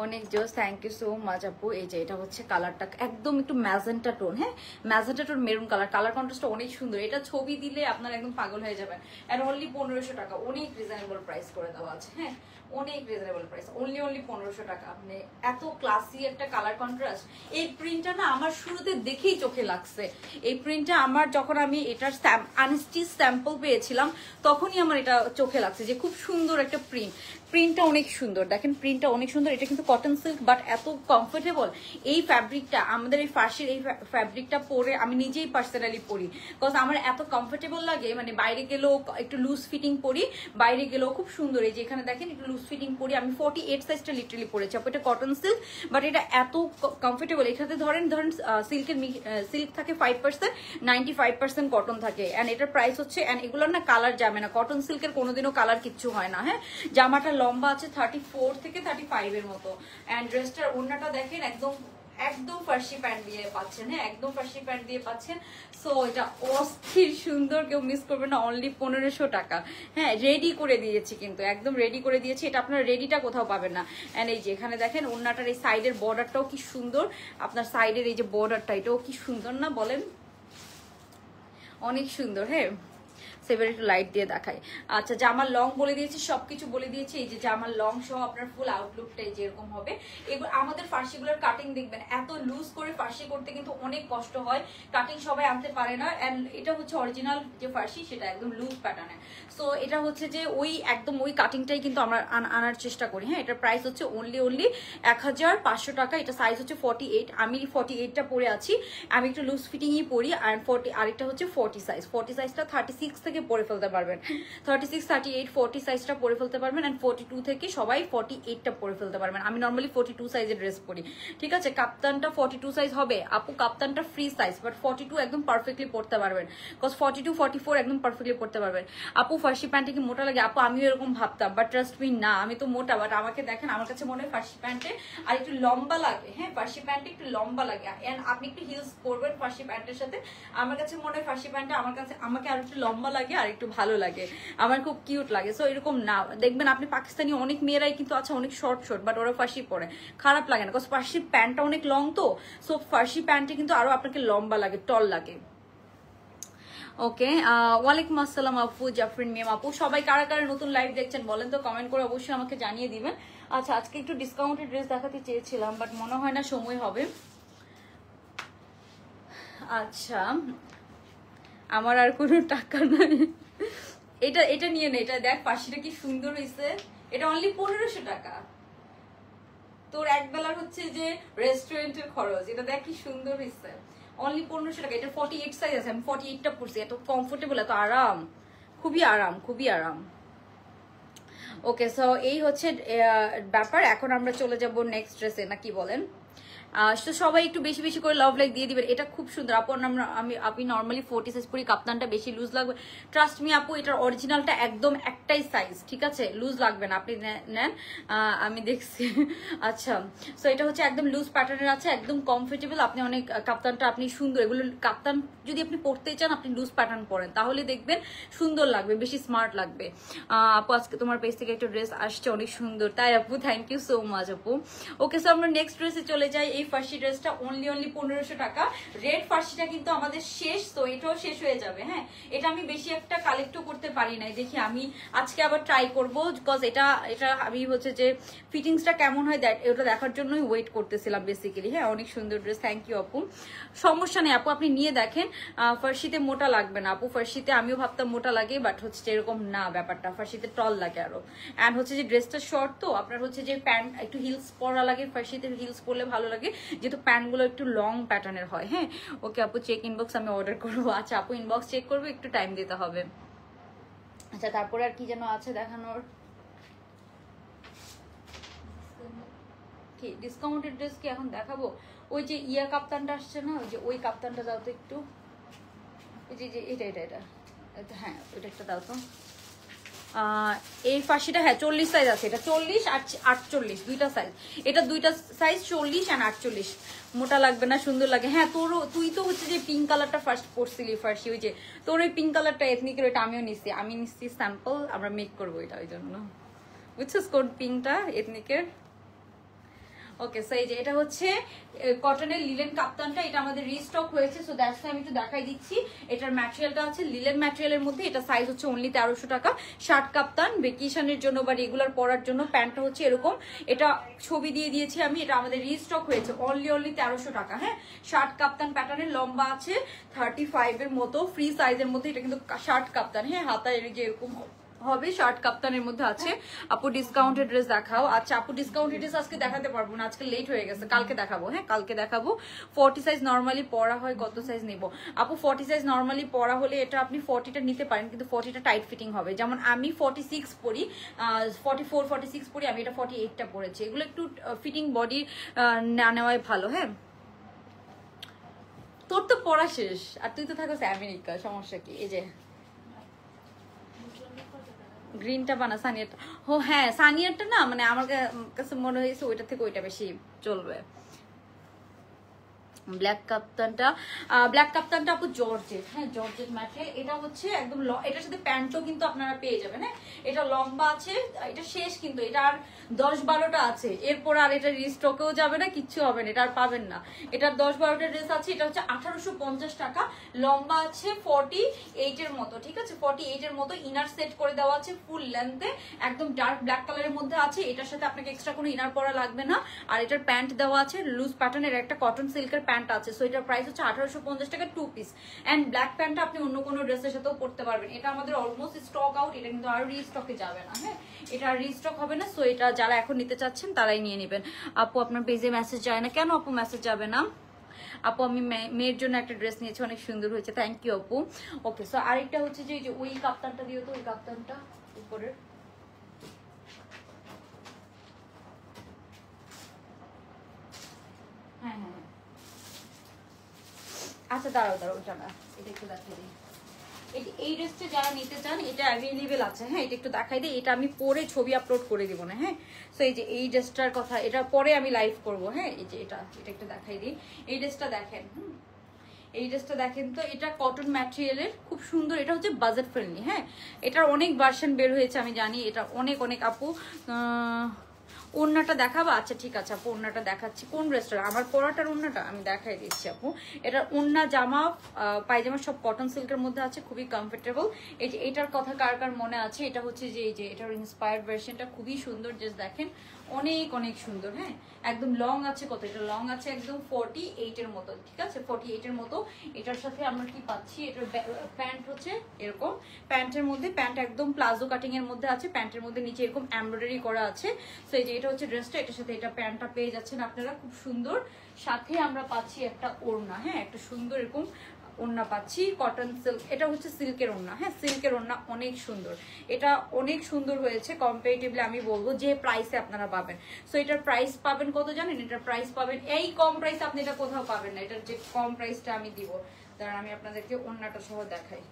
অনেক জোস, থ্যাংক ইউ সো মাচ আপু। এই যে এটা হচ্ছে কালারটা একদম একটু ম্যাজেন্টা টোন। হ্যাঁ, ম্যাজেন্টা টোন মেরুন কালার কন্ট্রাস্টটা অনেক সুন্দর। এটা ছবি দিলে আপনারা একদম পাগল হয়ে যাবেন। আর অনলি 1500 টাকা, অনেক রিজনেবল প্রাইস করে দেওয়া আছে। হ্যাঁ, অনেক রিজনেবল প্রাইস, অনলি 1500 টাকা। মানে এত ক্লাসি একটা কালার কন্ট্রাস্ট। এই প্রিন্টটা না আমার শুরুতে দেখেই চোখে লাগছে। এই প্রিন্টটা আমার যখন আমি এটার আনস্টিচ স্যাম্পল পেয়েছিলাম তখনই আমার এটা চোখে লাগছে যে খুব সুন্দর একটা প্রিন্টটা অনেক সুন্দর। দেখেন প্রিন্টটা অনেক সুন্দর। এটা কিন্তু কটন সিল্ক, বাট এত কমফোর্টেবল এই ফ্যাব্রিকটা, আমাদের এই ফার্সির এই ফ্যাব্রিকটা পরে আমি নিজেই পার্সোনালি পরি, বিকজ আমার এত কমফোর্টেবল লাগে। মানে বাইরে গেলেও একটু লুজ ফিটিং পরি, বাইরে গেলেও খুব সুন্দর। এই যে এখানে দেখেন একটু লুজ ফিটিং পরি, আমি 48 সাইজটা লিটারালি পরেছি। আপু এটা কটন সিল্ক, বাট এটা এত কমফোর্টেবল। এখানে ধরেন সিল্ক থাকে 5%, 95% কটন থাকে। অ্যান্ড এটার প্রাইস হচ্ছে, অ্যান্ড এগুলোর না কালার যাবে না, কটন সিল্কের কোনোদিনও কালার কিচ্ছু হয় না। হ্যাঁ, জামাটা লম্বা আছে 34 থেকে 35 এর মতো। অ্যান্ড ড্রেসটার ওড়নাটা দেখেন একদম ফার্সি প্যান্ট দিয়ে পাচ্ছেন। হ্যাঁ, একদম ফার্সি প্যান্ট দিয়ে পাচ্ছেন। সো এটা অস্থির সুন্দর, কেউ মিস করবে না। অনলি 1500 টাকা। হ্যাঁ, রেডি করে দিয়েছি, কিন্তু একদম রেডি করে দিয়েছি। এটা আপনার রেডিটা কোথাও পাবেন না। অ্যান্ড এই যে এখানে দেখেন ওড়নাটার এই সাইডের বর্ডারটাও কি সুন্দর, আপনার সাইডের এই যে বর্ডারটা এটাও কি সুন্দর না বলেন, অনেক সুন্দর। হ্যাঁ, সেবার একটু লাইট দিয়ে দেখাই। আচ্ছা, জামার লং বলে দিয়েছি, সবকিছু বলে দিয়েছি। এই যে জামার লং সহ আপনার ফুল আউটলুকটাই যেরকম হবে। এবার আমাদের ফার্সিগুলোর কাটিং দেখবেন, এত লুজ করে ফার্সি করতে কিন্তু অনেক কষ্ট হয়, কাটিং সবাই আনতে পারে না। অ্যান্ড এটা হচ্ছে অরিজিনাল যে ফার্সি, সেটা একদম লুজ প্যাটার্নে। সো এটা হচ্ছে যে একদম ওই কাটিংটাই কিন্তু আমরা আনার চেষ্টা করি। হ্যাঁ, এটার প্রাইস হচ্ছে অনলি 1500 টাকা। এটা সাইজ হচ্ছে 48, আমি 48টা পরে আছি, আমি একটু লুজ ফিটিংই পরি। আর আরেকটা হচ্ছে 40 সাইজটা 36 থেকে থেকে পরে ফেলতে পারবেন, 36, 38, 40 সাইজটা পরে ফেলতে পারবেন, অ্যান্ড 42 থেকে সবাই 48টা পরে ফেলতে পারবেন। আমি নর্মালি 42 সাইজের ড্রেস পরি, ঠিক আছে। কাপ্তানটা 42 সাইজ হবে আপু, কাপ্তানটা ফ্রি সাইজ, বাট 42 একদম পারফেক্টলি পরতে পারবেন, বিকজ 42, 44 একদম পারফেক্টলি পরতে পারবেন। আপু ফার্সি প্যান্টে কি মোটা লাগে? আপু আমিও এরকম ভাবতাম, বাট ট্রাস্ট মি না, আমি তো মোটা, বাট আমাকে দেখেন আমার কাছে মনে হয় ফার্সি প্যান্টে আর একটু লম্বা লাগে। হ্যাঁ, ফার্সি প্যান্টে একটু লম্বা লাগে, এন্ড আপনি একটু হিলস পরবেন ফার্সি প্যান্টের সাথে, আমার কাছে মনে হয় ফার্সি প্যান্টে আমাকে আর একটু লম্বা লাগে আর একটু ভালো লাগে, আমার খুব কিউট লাগে। সো এরকম না, দেখবেন আপনি পাকিস্তানি অনেক মেয়েরাই কিন্তু আছে অনেক শর্ট শর্ট, বাট ওরা ফার্সি পরে, খারাপ লাগে না, বিকজ ফার্সি প্যান্টটা অনেক লং তো, সো ফার্সি প্যান্টে কিন্তু আরো আপনাকে লম্বা লাগে, টল লাগে। ওকে, ওয়ালাইকুম আসসালাম আপু, জাফরিন মিম আপু, সবাই কারা কারা নতুন লাইভ দেখছেন বলেন তো, কমেন্ট করে অবশ্যই আমাকে জানিয়ে দিবেন। আচ্ছা, আজকে একটু ডিসকাউন্টেড ড্রেস দেখাতে চেয়েছিলাম, বাট মনে হয় না সময় হবে। আচ্ছা, আমার আর কোনো টাকা নাই, এটা নিয়ে নে, এটা দেখ পাশিটা কি সুন্দর হয়েছে, এটা অনলি 1500 টাকা, তোর এক বেলার হচ্ছে যে রেস্টুরেন্টের খরচ, এটা দেখ কি সুন্দর হয়েছে, অনলি 1500 টাকা। এটা 48 সাইজ আছে, আমি 48টা পরছি, এত কমফোর্টেবল, এত আরাম, খুবই আরাম, খুবই আরাম। ওকে, সো এই হচ্ছে ব্যাপার। এখন আমরা চলে যাব নেক্সট ড্রেসে, না কি বলেন? সবাই একটু বেশি বেশি করে লাভ লাইক দিয়ে দিবেন, এটা খুব সুন্দর আপু। আমি নর্মালি 40 সাইজ পরি, কাপ্তানটা বেশি লুজ লাগবে, ট্রাস্ট মি আপু, এটার অরিজিনালটা একদম একটাই সাইজ, ঠিক আছে, লুজ লাগবে না, আপনি নেন, আমি দেখছি। আচ্ছা, সো এটা হচ্ছে একদম লুজ প্যাটার্নের আছে, একদম কমফোর্টেবল, আপনি অনেক কাপ্তানটা আপনি সুন্দর, এগুলো কাপ্তান যদি আপনি পরতে চান আপনি লুজ প্যাটার্ন পরেন, তাহলে দেখবেন সুন্দর লাগবে, বেশি স্মার্ট লাগবে। আপু আজকে তোমার পেজ থেকে একটা ড্রেস আসছে অনেক সুন্দর, তাই আপু থ্যাংক ইউ সো মাচ আপু। ওকে, সো আমরা নেক্সট ড্রেসে চলে যাই। এই ফার্সি ড্রেসটা অনলি 1500 টাকা, রেড ফার্সিটা কিন্তু আমাদের শেষ, তো এটাও শেষ হয়ে যাবে। হ্যাঁ, এটা আমি বেশি একটা কালেক্টও করতে পারি নাই, দেখি আমি আজকে আবার ট্রাই করবো, বিকজ এটা আমি হচ্ছে যে ফিটিংসটা কেমন হয় ওটা দেখার জন্যই ওয়েট করতেছিলাম বেসিক্যালি। হ্যাঁ, অনেক সুন্দর ড্রেস, থ্যাংক ইউ আপু। সমস্যা নেই আপু, আপনি নিয়ে দেখেন, ফার্সিতে মোটা লাগবে না আপু, ফার্সিতে আমিও ভাবতাম মোটা লাগে, বাট হচ্ছে এরকম না ব্যাপারটা, ফার্সিতে টল লাগে আরো, অ্যান্ড হচ্ছে যে ড্রেসটা শর্ট, তো আপনার হচ্ছে যে প্যান্ট একটু হিলস পরা লাগে, ফার্সিতে হিলস পরলে ভালো লাগে, যেহেতু প্যান্টগুলো একটু লং প্যাটার্নের হয়। হ্যাঁ, ওকে আপু, চেক ইনবক্স আমি অর্ডার করবো। আচ্ছা আপু, ইনবক্স চেক করবো, একটু টাইম দিতে হবে। আচ্ছা, তারপরে আর কি যেন আছে দেখানোর, কি ডিসকাউন্টেড ড্রেস কি এখন দেখাবো? ওই যে ইয়া কাপ্তানটা আসছে না, ওই যে ওই কাপ্তানটা দাও তো একটু, ওই যে এটা এটা এটা হ্যাঁ, ওইটা একটা দাও তো। এই ফার্সিটা হ্যাঁ 40 সাইজ আছে, এটা 40 আর 48 দুইটা সাইজ, এটা দুইটা সাইজ 40 আর 48, মোটা লাগবে না, সুন্দর লাগে। হ্যাঁ, তুই তো হচ্ছে যে পিঙ্ক কালারটা ফার্স্ট পরছিলি ফার্সি, ওই যে তোর ওই পিঙ্ক কালারটা এথনিকের, ওইটা আমিও নিচ্ছি, আমি নিচ্ছি স্যাম্পল, আমরা মেক করবো এটা, ওই জন্য বুঝছিস কোন পিঙ্কটা এথনিকের। ওকে, সো এই যে এটা হচ্ছে কটনের লিলেন কাপ্তানটা, এটা আমাদের রিস্টক হয়েছে, সো দ্যাটস আমি একটু দেখাই দিচ্ছি। এটার ম্যাটেরিয়ালটা আছে লিলেন ম্যাটেরিয়ালের মধ্যে, এটা সাইজ হচ্ছে অনলি 1300 টাকা। শার্ট কাপ্তান ভেকেশনের জন্য বা রেগুলার পরার জন্য, প্যান্টটা হচ্ছে এরকম, এটা ছবি দিয়ে দিয়েছি আমি, এটা আমাদের রিস্টক হয়েছে অনলি 1300 টাকা। হ্যাঁ, শার্ট কাপ্তান প্যাটার্নের, লম্বা আছে 35 এর মতো, ফ্রি সাইজের মধ্যে, এটা কিন্তু শার্ট কাপ্তান। হ্যাঁ, হাতা যে এরকম হবে, শার্ট কাপ্তানের মধ্যে আছে। আপু ডিসকাউন্টেড ড্রেস দেখাও। আচ্ছা আপু, ডিসকাউন্টেড ড্রেস আজকে দেখাতে পারবো না, আজকে লেট হয়ে গেছে, কালকে দেখাবো। হ্যাঁ, কালকে দেখাবো। 40 সাইজ নর্মালি পরা হয়, কত সাইজ নেব আপু? 40 সাইজ নর্মালি পরা হলে এটা আপনি 40টা নিতে পারেন, কিন্তু 40টা টাইট ফিটিং হবে। যেমন আমি 46 পরি, 44 46 পরি, আমি এটা 48টা পরেছি, এগুলো একটু ফিটিং বডি না নেওয়াই ভালো। হ্যাঁ, তোর তো পড়া শেষ, আর তুই তো থাকো আমেরিকা, সমস্যা কি? এই যে গ্রিনটা বানা, সানিয়ারটা। ও হ্যাঁ, সানিয়ারটা না, মানে আমার কাছে মনে হয়েছে ওইটা থেকে ওইটা বেশি চলবে। ব্ল্যাক কাপ্তানটা আপু জর্জেট। হ্যাঁ, জর্জেট ম্যাটেরিয়াল, এটা হচ্ছে একদম, এটার সাথে প্যান্টও কিন্তু আপনারা পেয়ে যাবেন। হ্যাঁ, এটা লম্বা আছে, এটা শেষ, কিন্তু এটা আর 10-12টা আছে, এরপর আর এটা রিস্টকেও যাবে না, কিচ্ছু হবে না, এটা আর পাবেন না। এটার 10-12টা ড্রেস আছে, এটা হচ্ছে 1850 টাকা, লম্বা আছে 48 এর মতো, ঠিক আছে, 48 এর মতো, ইনার সেট করে দেওয়া আছে ফুল লেন্থে, একদম ডার্ক ব্ল্যাক কালারের মধ্যে আছে। এটার সাথে আপনাকে এক্সট্রা কোনো ইনার পরা লাগবে না, আর এটার প্যান্ট দেওয়া আছে লুজ প্যাটার্নের, একটা কটন সিল্কের প্যান্ট আছে। সো এটার প্রাইস হচ্ছে 1850 টাকা 2 পিস, এন্ড ব্ল্যাক প্যান্টটা আপনি অন্য কোনো ড্রেসের সাথেও পরতে পারবেন। এটা আমাদের অলমোস্ট স্টক আউট, এটা কিন্তু আর রিস্টকে যাবে না। হ্যাঁ, এটা আর রিস্টক হবে না, সো এটা যারা এখন নিতে চাচ্ছেন তারাই নিয়ে নেবেন। আপু আপনার পেজে মেসেজ যায় না কেন? আপু মেসেজ যাবে না, আপু আমি মেয়ের জন্য একটা ড্রেস নিয়েছি, অনেক সুন্দর হয়েছে, থ্যাংক ইউ আপু। ওকে, সো আরেকটা হচ্ছে যে ওই কাপ্তানটা দিও তো, ওই কাপ্তানটা উপরের। হ্যাঁ হ্যাঁ হ্যাঁ, আচ্ছা দাঁড়াও দাঁড়াও, ওইটা না, এটা একটু দেখাই দিই। এই ড্রেসটা যারা নিতে চান এটা অ্যাভেলেবেল আছে, হ্যাঁ এটা একটু দেখাই দিই। এটা আমি পরে ছবি আপলোড করে দিব না, হ্যাঁ। সো এই যে এই ড্রেসটার কথা, এটা পরে আমি লাইভ করব, হ্যাঁ। এই যে এটা একটু দেখাই দিই। এই ড্রেসটা দেখেন, এই ড্রেসটা দেখেন তো, এটা কটন ম্যাটেরিয়ালের, খুব সুন্দর। এটা হচ্ছে বাজেট ফ্রেন্ডলি, হ্যাঁ। এটার অনেক ভার্সন বের হয়েছে আমি জানি, এটা অনেক অনেক আপু। ওড়নাটা দেখাবো, আচ্ছা ঠিক আছে আপু, ওড়নাটা দেখাচ্ছি। কোন ড্রেসটা? আমার পরাটার ওড়নাটা আমি দেখাই দিচ্ছি আপু। এটা ওড়না, জামা, পায়জামা সব কটন সিল্কের মধ্যে আছে, খুবই কমফোর্টেবল। এই যে এটার কথা কার কার মনে আছে, এটা হচ্ছে যে এই যে এটার ইন্সপায়ার্ড ভার্সনটা, খুবই সুন্দর। জাস্ট দেখেন, অনেক অনেক সুন্দর, হ্যাঁ। একদম লং আছে, কত এটা লং আছে, একদম 48 এর মতো, ঠিক আছে 48 এর মতো। এটার সাথে আমরা কি পাচ্ছি, এটার প্যান্ট হচ্ছে এরকম, প্যান্টের মধ্যে, প্যান্ট একদম প্লাজো কাটিং এর মধ্যে আছে, প্যান্টের মধ্যে নিচে এরকম এমব্রয়ডারি করা আছে। তো এই যে এটা হচ্ছে ড্রেসটা, এটার সাথে এটা প্যান্টটা পেয়ে যাচ্ছেন আপনারা, খুব সুন্দর। সাথে আমরা পাচ্ছি একটা ওড়না, হ্যাঁ একটা সুন্দর এরকম ওড়না পাচ্ছি, কটন সিল্ক। এটা হচ্ছে সিল্কের ওড়না, হ্যাঁ সিল্কের ওড়না, অনেক সুন্দর। এটা অনেক সুন্দর হয়েছে, কম্পারেটিভলি আমি বলবো যে প্রাইসে আপনারা পাবেন। সো এটার প্রাইস পাবেন কত জানেন? এটার প্রাইস পাবেন এই কম প্রাইসে আপনি এটা কোথাও পাবেন না। এটার যে কম প্রাইসটা আমি দিব, কারণ আমি আপনাদেরকে ওড়নাটা সহ দেখাই,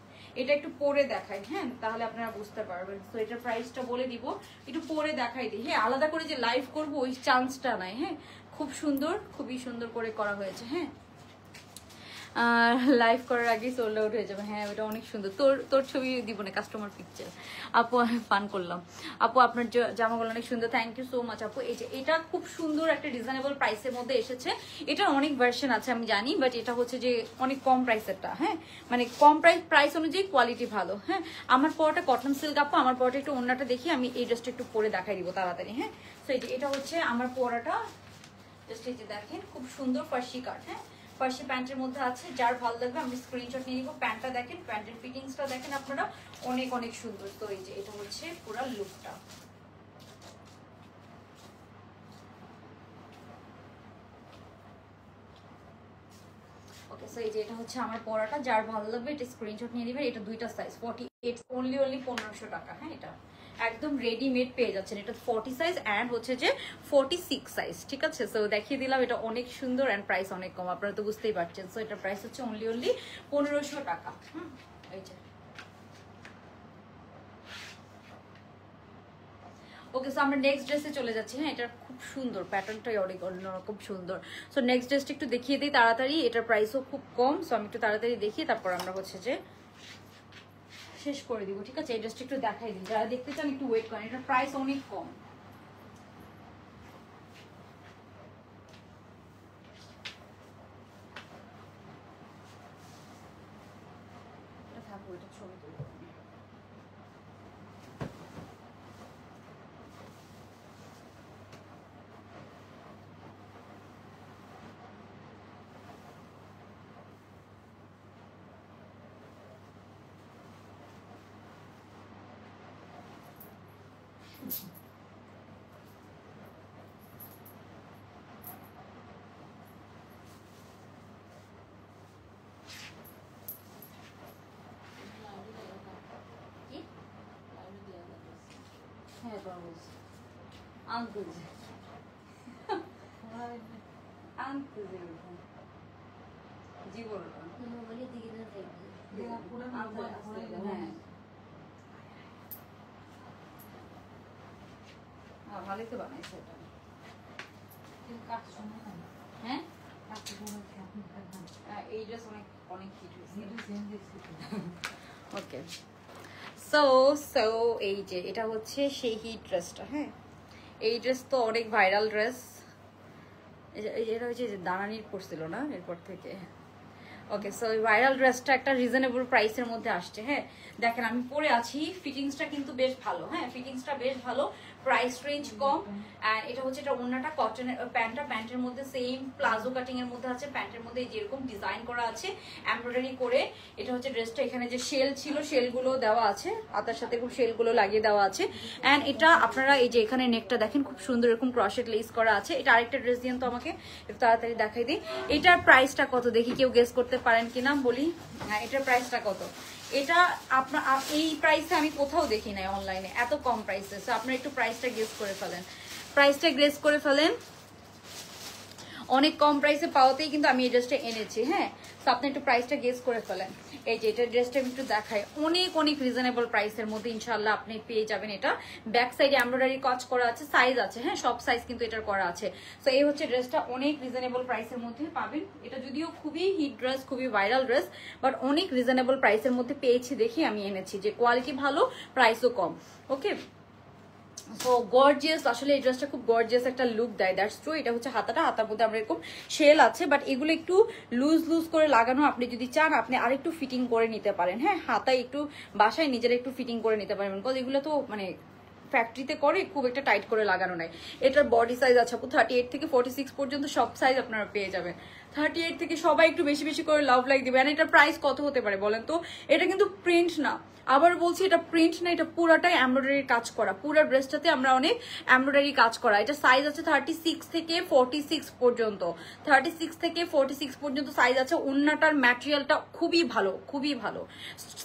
এটা একটু পরে দেখাই, হ্যাঁ তাহলে আপনারা বুঝতে পারবেন। তো এটার প্রাইসটা বলে দিব, একটু পরে দেখাই দিই, হ্যাঁ আলাদা করে যে লাইভ করবো ওই চান্সটা নাই, হ্যাঁ। খুব সুন্দর, খুবই সুন্দর করে করা হয়েছে, হ্যাঁ। লাইভ করার আগেই সোল্ড আউট হয়ে যাবে, হ্যাঁ ওটা অনেক সুন্দর। তোর ছবি দিব না, কাস্টমার পিকচার। আপু ফান করলাম। আপু আপনার জামাগুলো অনেক সুন্দর, থ্যাংক ইউ সো মাচ আপু। এই যে এটা খুব সুন্দর একটা রিজনেবল প্রাইসের মধ্যে এসেছে। এটার অনেক ভার্সন আছে আমি জানি, বাট এটা হচ্ছে যে অনেক কম প্রাইসেরটা, হ্যাঁ মানে কম প্রাইস অনুযায়ী কোয়ালিটি ভালো, হ্যাঁ। আমার পরটা কটন সিল্ক আপু, আমার পরটা একটু অন্যটা দেখি, আমি এই ড্রেসটা একটু পরে দেখাই দিব তাড়াতাড়ি, হ্যাঁ। তো এই যে এটা হচ্ছে আমার পরাটা, জাস্ট এই যে দেখেন, খুব সুন্দর ফার্সি কাট, হ্যাঁ ফার্সি প্যান্টের মধ্যে আছে। যার ভালো লাগবে আমি স্ক্রিনশট নিয়ে নিব। প্যান্টটা দেখেন, প্যান্টের ফিটিংসটা দেখেন আপনারা, অনেক অনেক সুন্দর। তো এই যে এটা হচ্ছে পুরো লুকটা। ওকে, সো এই যে এটা হচ্ছে আমার পরাটা, যার ভালো লাগবে এটা স্ক্রিনশট নিয়ে নেবেন। এটা দুইটা সাইজ, 48 অনলি 1500 টাকা, হ্যাঁ এটা একদম রেডিমেড পেয়ে যাচ্ছেন। এটা 40 সাইজ অ্যান্ড হচ্ছে যে 46 সাইজ, ঠিক আছে। সো দেখিয়ে দিলাম, এটা অনেক সুন্দর অ্যান্ড প্রাইস অনেক কম, আপনারা তো বুঝতেই পারছেন। সো এটা প্রাইস হচ্ছে অনলি 1500 টাকা। এই যে ওকে, সো আমরা নেক্সট ড্রেসে চলে যাচ্ছি, হ্যাঁ এটা খুব সুন্দর, প্যাটার্নটাই অনেক অন্যরকম সুন্দর। সো নেক্সট ড্রেসটা একটু দেখিয়ে দিই তাড়াতাড়ি, এটার প্রাইসও খুব কম। সো আমি একটু তাড়াতাড়ি দেখিয়ে তারপর আমরা হচ্ছে যে শেষ করে দিব, ঠিক আছে। এই ড্রেসটা একটু দেখাই দিই, যারা দেখতে চান একটু ওয়েট করেন, এটার প্রাইস অনেক কম। এটা থাকবো, এটা ছবি তুলবো। হ্যাঁ আনতে জীবন হ্যাঁ ভালোই তো বানাইছে এটা, হ্যাঁ এই ড্রেস অনেক অনেক হিট হয়েছে। ওকে, সো এই যে এটা হচ্ছে সেই হিট ড্রেসটা, হ্যাঁ এই ড্রেস তো অনেক ভাইরাল ড্রেস। এটা হচ্ছে যে দানানির পড়ছিল না এরপর থেকে। ওকে, সো এই ভাইরাল ড্রেসটা একটা রিজনেবল প্রাইসের মধ্যে আসছে, হ্যাঁ দেখেন আমি পরে আছি, ফিটিংসটা কিন্তু বেশ ভালো, হ্যাঁ ফিটিংসটা বেশ ভালো, প্রাইস রেঞ্জ কম। অ্যান্ড এটা হচ্ছে এটা ওড়নাটা কটনের, প্যান্টের মধ্যে সেম প্লাজো কাটিং এর মধ্যে আছে, প্যান্টের মধ্যে যেরকম ডিজাইন করা আছে এমব্রয়ডারি করে। এটা হচ্ছে ড্রেসটা, এখানে যে শেল ছিল সেলগুলো দেওয়া আছে, হাতার সাথে খুব শেলগুলো লাগিয়ে দেওয়া আছে। অ্যান্ড এটা আপনারা এই যে এখানে নেকটা দেখেন খুব সুন্দর এরকম ক্রশেট লেস করা আছে। এটা আরেকটা ড্রেস দিন তো আমাকে, একটু তাড়াতাড়ি দেখাই দিই। এটার প্রাইসটা কত দেখি কেউ গেস করতে পারেন কিনা বলি। হ্যাঁ, এটার প্রাইসটা কত? এটা আপনার এই প্রাইসে আমি কোথাও দেখি নাই অনলাইনে, এত কম প্রাইসে। সো আপনারা একটু প্রাইসটা গেস করে ফেলেন, প্রাইসটা গেস করে ফেলেন। অনেক কম প্রাইসে পাওয়াতেই কিন্তু আমি এই ড্রেসটা এনেছি। হ্যাঁ, তো আপনি একটু প্রাইসটা গেস করে ফেলেন। এই যে এটা ড্রেসটা আমি একটু দেখাই, অনেক অনেক রিজনেবল প্রাইসের মধ্যে ইনশাল্লাহ আপনি পেয়ে যাবেন। এটা ব্যাক সাইডে এমব্রয়ডারি কাজ করা আছে, সাইজ আছে, হ্যাঁ সব সাইজ কিন্তু এটার করা আছে। তো এই হচ্ছে ড্রেসটা, অনেক রিজনেবল প্রাইসের মধ্যে পাবেন। এটা যদিও খুবই হিট ড্রেস, খুবই ভাইরাল ড্রেস, বাট অনেক রিজনেবল প্রাইসের মধ্যে পেয়েছি দেখি আমি এনেছি, যে কোয়ালিটি ভালো প্রাইসও কম। ওকে, সো গর্জিয়াস, আসলে এই ড্রেসটা খুব গর্জিয়াস একটা লুক দেয়, দ্যাটস ট্রু। এটা হচ্ছে হাতাটা, হাতার মধ্যে আমরা এরকম শেল আছে, বাট এগুলো একটু লুজ লুজ করে লাগানো। আপনি যদি চান আপনি আরেকটু ফিটিং করে নিতে পারেন। হ্যাঁ, হাতায় একটু বাসায় নিজেরা একটু ফিটিং করে নিতে পারেন, বিকজ এগুলো তো মানে ফ্যাক্টরিতে করে, খুব একটা টাইট করে লাগানো নাই। এটার বডি সাইজ আছে আপু 38 থেকে 46 পর্যন্ত সব সাইজ আপনারা পেয়ে যাবেন। 38 থেকে সবাই একটু বেশি বেশি করে লাভ লাইক দিবেন। এটার প্রাইস কত হতে পারে বলেন তো? এটা কিন্তু প্রিন্ট না, আবার বলছি এটা প্রিন্ট না, এটা পুরাটাই এমব্রয়ডারি কাজ করা। পুরো ড্রেসটাতে আমরা অনেক এমব্রয়ডারি কাজ করা। এটা সাইজ আছে 36 থেকে 46 পর্যন্ত, 36 থেকে 46 পর্যন্ত সাইজ আছে। ওড়নাটার ম্যাটেরিয়ালটা খুবই ভালো, খুবই ভালো,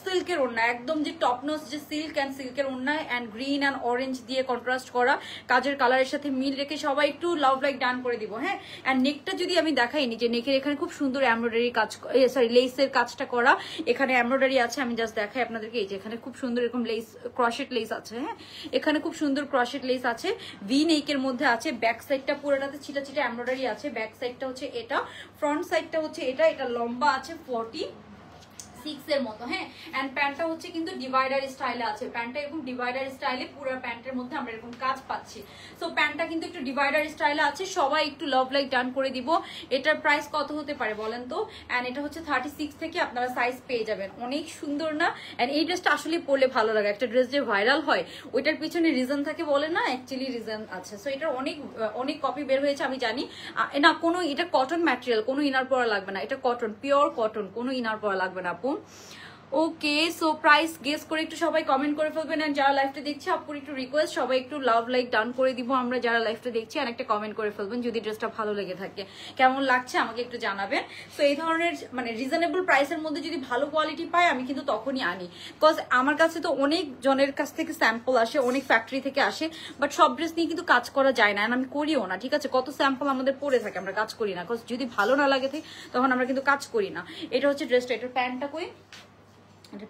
সিল্কের ওড়না, একদম যে টপনস যে সিল্ক অ্যান্ড সিল্কের ওড়না, অ্যান্ড গ্রিন অ্যান্ড অরেঞ্জ দিয়ে কন্ট্রাস্ট করা, কাজের কালারের সাথে মিল রেখে সবাই একটু লাভ লাইক ডান করে দিব। হ্যাঁ, অ্যান্ড নেকটা যদি আমি দেখাই, যে নেকের এখানে খুব সুন্দর এমব্রয়ডারি কাজ, সরি লেসের কাজটা করা, এখানে এমব্রয়ডারি আছে। আমি জাস্ট দেখাই আপনাদেরকে, এই যে এখানে খুব সুন্দর এরকম লেস, ক্রশেট লেস আছে। হ্যাঁ, এখানে খুব সুন্দর ক্রশেট লেস আছে, ভি নেকের মধ্যে আছে। ব্যাক সাইডটা পুরোটাতে ছিটা ছিটা এমব্রয়ডারি আছে। ব্যাক সাইডটা হচ্ছে এটা, ফ্রন্ট সাইডটা হচ্ছে এটা। এটা লম্বা আছে 46 এর মতো। হ্যাঁ, এন্ড প্যান্টটা হচ্ছে কিন্তু ডিভাইডার স্টাইলে আছে। প্যান্টটা এরকম ডিভাইডার স্টাইলে, পুরো প্যান্টের মধ্যে আমরা এরকম কাজ পাচ্ছি। সো প্যান্টটা কিন্তু একটু ডিভাইডার স্টাইলে আছে। সবাই একটু লাভ লাইক ডান করে দিব। এটার প্রাইস কত হতে পারে বলেন তো? এন্ড এটা হচ্ছে 36 থেকে আপনারা সাইজ পেয়ে যাবেন। অনেক সুন্দর না? এন্ড এই ড্রেসটা আসলে পরলে ভালো লাগে। একটা ড্রেস যে ভাইরাল হয় ওইটার পিছনে রিজন থাকে বলে না, অ্যাকচুয়ালি রিজন আছে। সো এটার অনেক অনেক কপি বের হয়েছে আমি জানি না। কোনো এটা কটন ম্যাটেরিয়াল, কোনো ইনার পরা লাগবে না। এটা কটন, পিওর কটন, কোনো ইনার পরা লাগবে না আপু। ওকে, সো প্রাইস গেস করে একটু সবাই কমেন্ট করে ফেলবেন। এন্ড যারা লাইভটা দেখছে আপুর একটু রিকোয়েস্ট, সবাই একটু লাভ লাইক ডান করে দিব আমরা যারা লাইভটা দেখছি, আর একটা কমেন্ট করে ফেলবেন যদি ড্রেসটা ভালো লেগে থাকে। কেমন লাগছে আমাকে একটু জানাবেন। সো এই ধরনের মানে রিজনেবল প্রাইসের মধ্যে যদি ভালো কোয়ালিটি পাই আমি কিন্তু তখনই আনি, বিকজ আমার কাছে তো অনেক জনের কাছ থেকে স্যাম্পল আসে, অনেক ফ্যাক্টরি থেকে আসে, বাট সব ড্রেস নিয়ে কিন্তু কাজ করা যায় না, আমি করিও না। ঠিক আছে, কত স্যাম্পল আমাদের পড়ে থাকে, আমরা কাজ করি না, বিকজ যদি ভালো না লাগে তখন আমরা কিন্তু কাজ করি না। এটা হচ্ছে ড্রেসটা, এটার প্যান্টটা কই,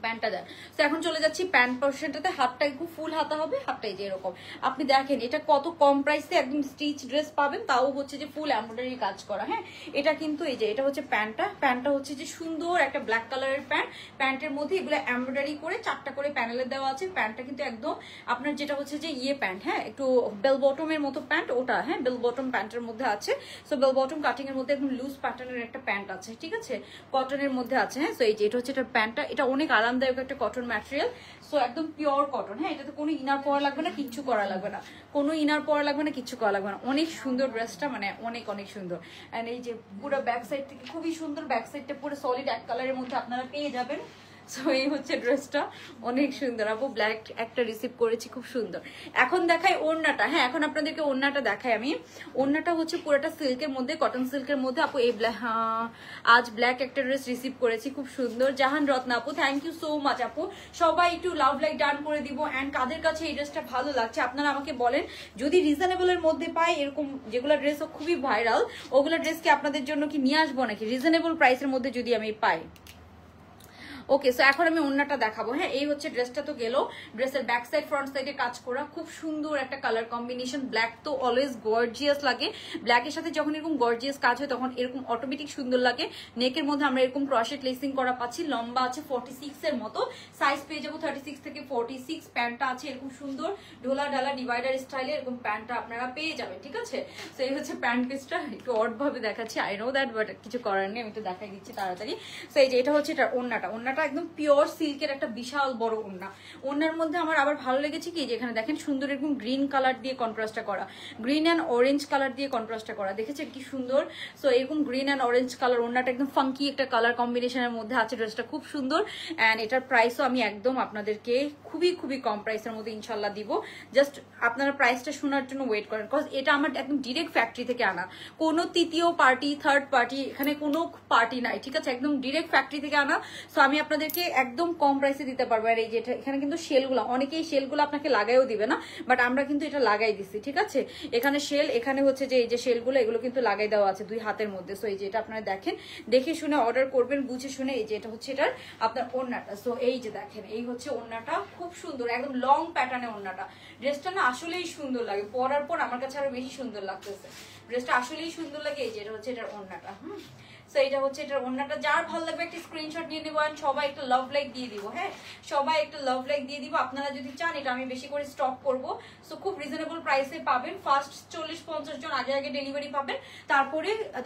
প্যান্টটা দেন। তো এখন চলে যাচ্ছি প্যান্ট পোর্শনটাতে। হাতটা একটু ফুল হাতা হবে, হাতটাই যে এরকম আপনি দেখেন এটা কত কম প্রাইসে একদম স্টিচ ড্রেস পাবেন, তাও হচ্ছে যে ফুল এমব্রয়ডারি কাজ করা। হ্যাঁ, এটা কিন্তু এই যে এটা হচ্ছে প্যান্টটা হচ্ছে যে সুন্দর একটা ব্ল্যাক কালারের প্যান্ট। প্যান্টের মধ্যে এগুলো এমব্রয়ডারি করে 4টা করে প্যানেলের দেওয়া আছে। প্যান্টটা কিন্তু একদম আপনার যেটা হচ্ছে যে প্যান্ট, হ্যাঁ একটু বেল বটমের মতো প্যান্ট ওটা। হ্যাঁ, বেল বটম প্যান্টের মধ্যে আছে। সো বেল বটম কাটিং এর মধ্যে একদম লুজ প্যাটার্নের একটা প্যান্ট আছে, ঠিক আছে, কটনের মধ্যে আছে। হ্যাঁ, সো এই যে এটা হচ্ছে এটা প্যান্টটা, এটা অনেক আরামদায়ক একটা কটন ম্যাটেরিয়াল। সো একদম পিওর কটন। হ্যাঁ, এটাতে কোনো ইনার পরা লাগবে না, কিচ্ছু করা লাগবে না, কোনো ইনার পরা লাগবে না, কিচ্ছু করা লাগবে না। অনেক সুন্দর ড্রেসটা, মানে অনেক অনেক সুন্দর। এন্ড এই যে পুরো ব্যাক সাইড থেকে খুবই সুন্দর, ব্যাক সাইডটা পুরো সলিড এক কালারের মধ্যে আপনারা পেয়ে যাবেন। সো এই হচ্ছে ড্রেসটা, অনেক সুন্দর। আপু ব্ল্যাক একটা রিসিভ করেছি, খুব সুন্দর। এখন দেখাই ওড়নাটা। হ্যাঁ, এখন আপনাদেরকে ওড়নাটা দেখাই আমি। ওড়নাটা হচ্ছে পুরোটা সিল্কের মধ্যে, কটন সিল্কের মধ্যে। আপু এই আজ ব্ল্যাক একটা ড্রেস রিসিভ করেছি, খুব সুন্দর। জাহান রত্না আপু, থ্যাংক ইউ সো মাচ আপু। সবাই একটু লাভ লাইক ডান করে দিব। অ্যান্ড কাদের কাছে এই ড্রেসটা ভালো লাগছে আপনারা আমাকে বলেন। যদি রিজনেবলের মধ্যে পাই, এরকম যেগুলো ড্রেস খুবই ভাইরাল, ওগুলো ড্রেসকে আপনাদের জন্য কি নিয়ে আসবো নাকি, রিজনেবল প্রাইসের মধ্যে যদি আমি পাই। ওকে, সো এখন আমি ওড়নাটা দেখাবো। হ্যাঁ, এই হচ্ছে ড্রেসটা তো গেল। ড্রেসের ব্যাক সাইড ফ্রন্ট সাইডে কাজ করা, খুব সুন্দর একটা কালার কম্বিনেশন। ব্ল্যাক তো অলওয়েজ গর্জিয়াস লাগে, ব্ল্যাকের সাথে যখন এরকম গর্জিয়াস কাজ হয় তখন এরকম অটোমেটিক সুন্দর লাগে। নেকের মধ্যে আমরা এরকম ক্রশেট লেসিং করা পাচ্ছি। লম্বা আছে 46 এর মতো, সাইজ পেয়ে যাবো 36 থেকে 46। প্যান্টটা আছে এরকম সুন্দর ঢোলা ডালা ডিভাইডার স্টাইলে, এরকম প্যান্টটা আপনারা পেয়ে যাবেন। ঠিক আছে, সো এই হচ্ছে প্যান্ট পিসটা। একটু অড ভাবে দেখাচ্ছি, আই নো দ্যাট, বাট কিছু করার নেই, আমি একটু দেখাই দিচ্ছি তাড়াতাড়ি। সো এই যে এটা হচ্ছে এটা ওড়নাটা ওড়নাটা একদম পিওর সিল্কের একটা বিশাল বড় ওড়না। ওড়নার মধ্যে আমার আবার ভালো লেগেছে কি, যেখানে দেখেন সুন্দর এরকম গ্রিন কালার দিয়ে কন্ট্রাস্টটা করা, গ্রিন অ্যান্ড অরেঞ্জ কালার দিয়ে কন্ট্রাস্টটা করা, দেখেছেন কি সুন্দর। সো এরকম গ্রিন অ্যান্ড অরেঞ্জ কালার, ওড়নাটা একদম ফাঙ্কি একটা কালার কম্বিনেশনের মধ্যে আছে, ড্রেসটা খুব সুন্দর। অ্যান্ড এটার প্রাইসও আমি একদম আপনাদেরকে খুবই খুবই কম প্রাইসের মধ্যে ইনশাল্লাহ দিব। জাস্ট আপনারা প্রাইসটা শোনার জন্য ওয়েট করেন, বিকজ এটা আমার একদম ডিরেক্ট ফ্যাক্টরি থেকে আনা, কোনো তৃতীয় পার্টি থার্ড পার্টি এখানে কোনো পার্টি নাই, ঠিক আছে, একদম ডিরেক্ট ফ্যাক্টরি থেকে আনা। সো আমি আপনাদেরকে একদম কম প্রাইসে দিতে পারবো। আর এই যে এখানে কিন্তু শেলগুলো, অনেকেই শেলগুলো আপনাকে লাগাইও দিবে না, বাট আমরা কিন্তু এটা লাগাই দিচ্ছি, ঠিক আছে। এখানে শেল, এখানে হচ্ছে যে এই যে শেলগুলো, এগুলো কিন্তু লাগাই দেওয়া আছে 2 হাতের মধ্যে। সো এই যে এটা আপনারা দেখেন, দেখে শুনে অর্ডার করবেন, বুঝে শুনে। এই যে এটা হচ্ছে এটার আপনার ওড়নাটা। সো এই যে দেখেন, এই হচ্ছে ওড়নাটা, খুব সুন্দর একদম লং প্যাটার্নে ওড়নাটা। ড্রেসটা না আসলেই সুন্দর লাগে, পরার পর আমার কাছে আরো বেশি সুন্দর লাগতেছে, ড্রেসটা আসলেই সুন্দর লাগে। এই যে এটা হচ্ছে এটার ওড়নাটা। সো এটা হচ্ছে এটার ওড়নাটা। যার ভালো লাগবে একটা স্ক্রিনশট নিয়ে নেবো, এন্ড সবাই একটা লাভ লাইক দিয়ে দিব। হ্যাঁ, সবাই একটা লাভ লাইক দিয়ে দিব। আপনারা যদি চান এটা আমি বেশি করে স্টক করব। সো খুব রিজনেবল প্রাইসে পাবেন। ফার্স্ট 40-50 জন আগে আগে ডেলিভারি পাবেন,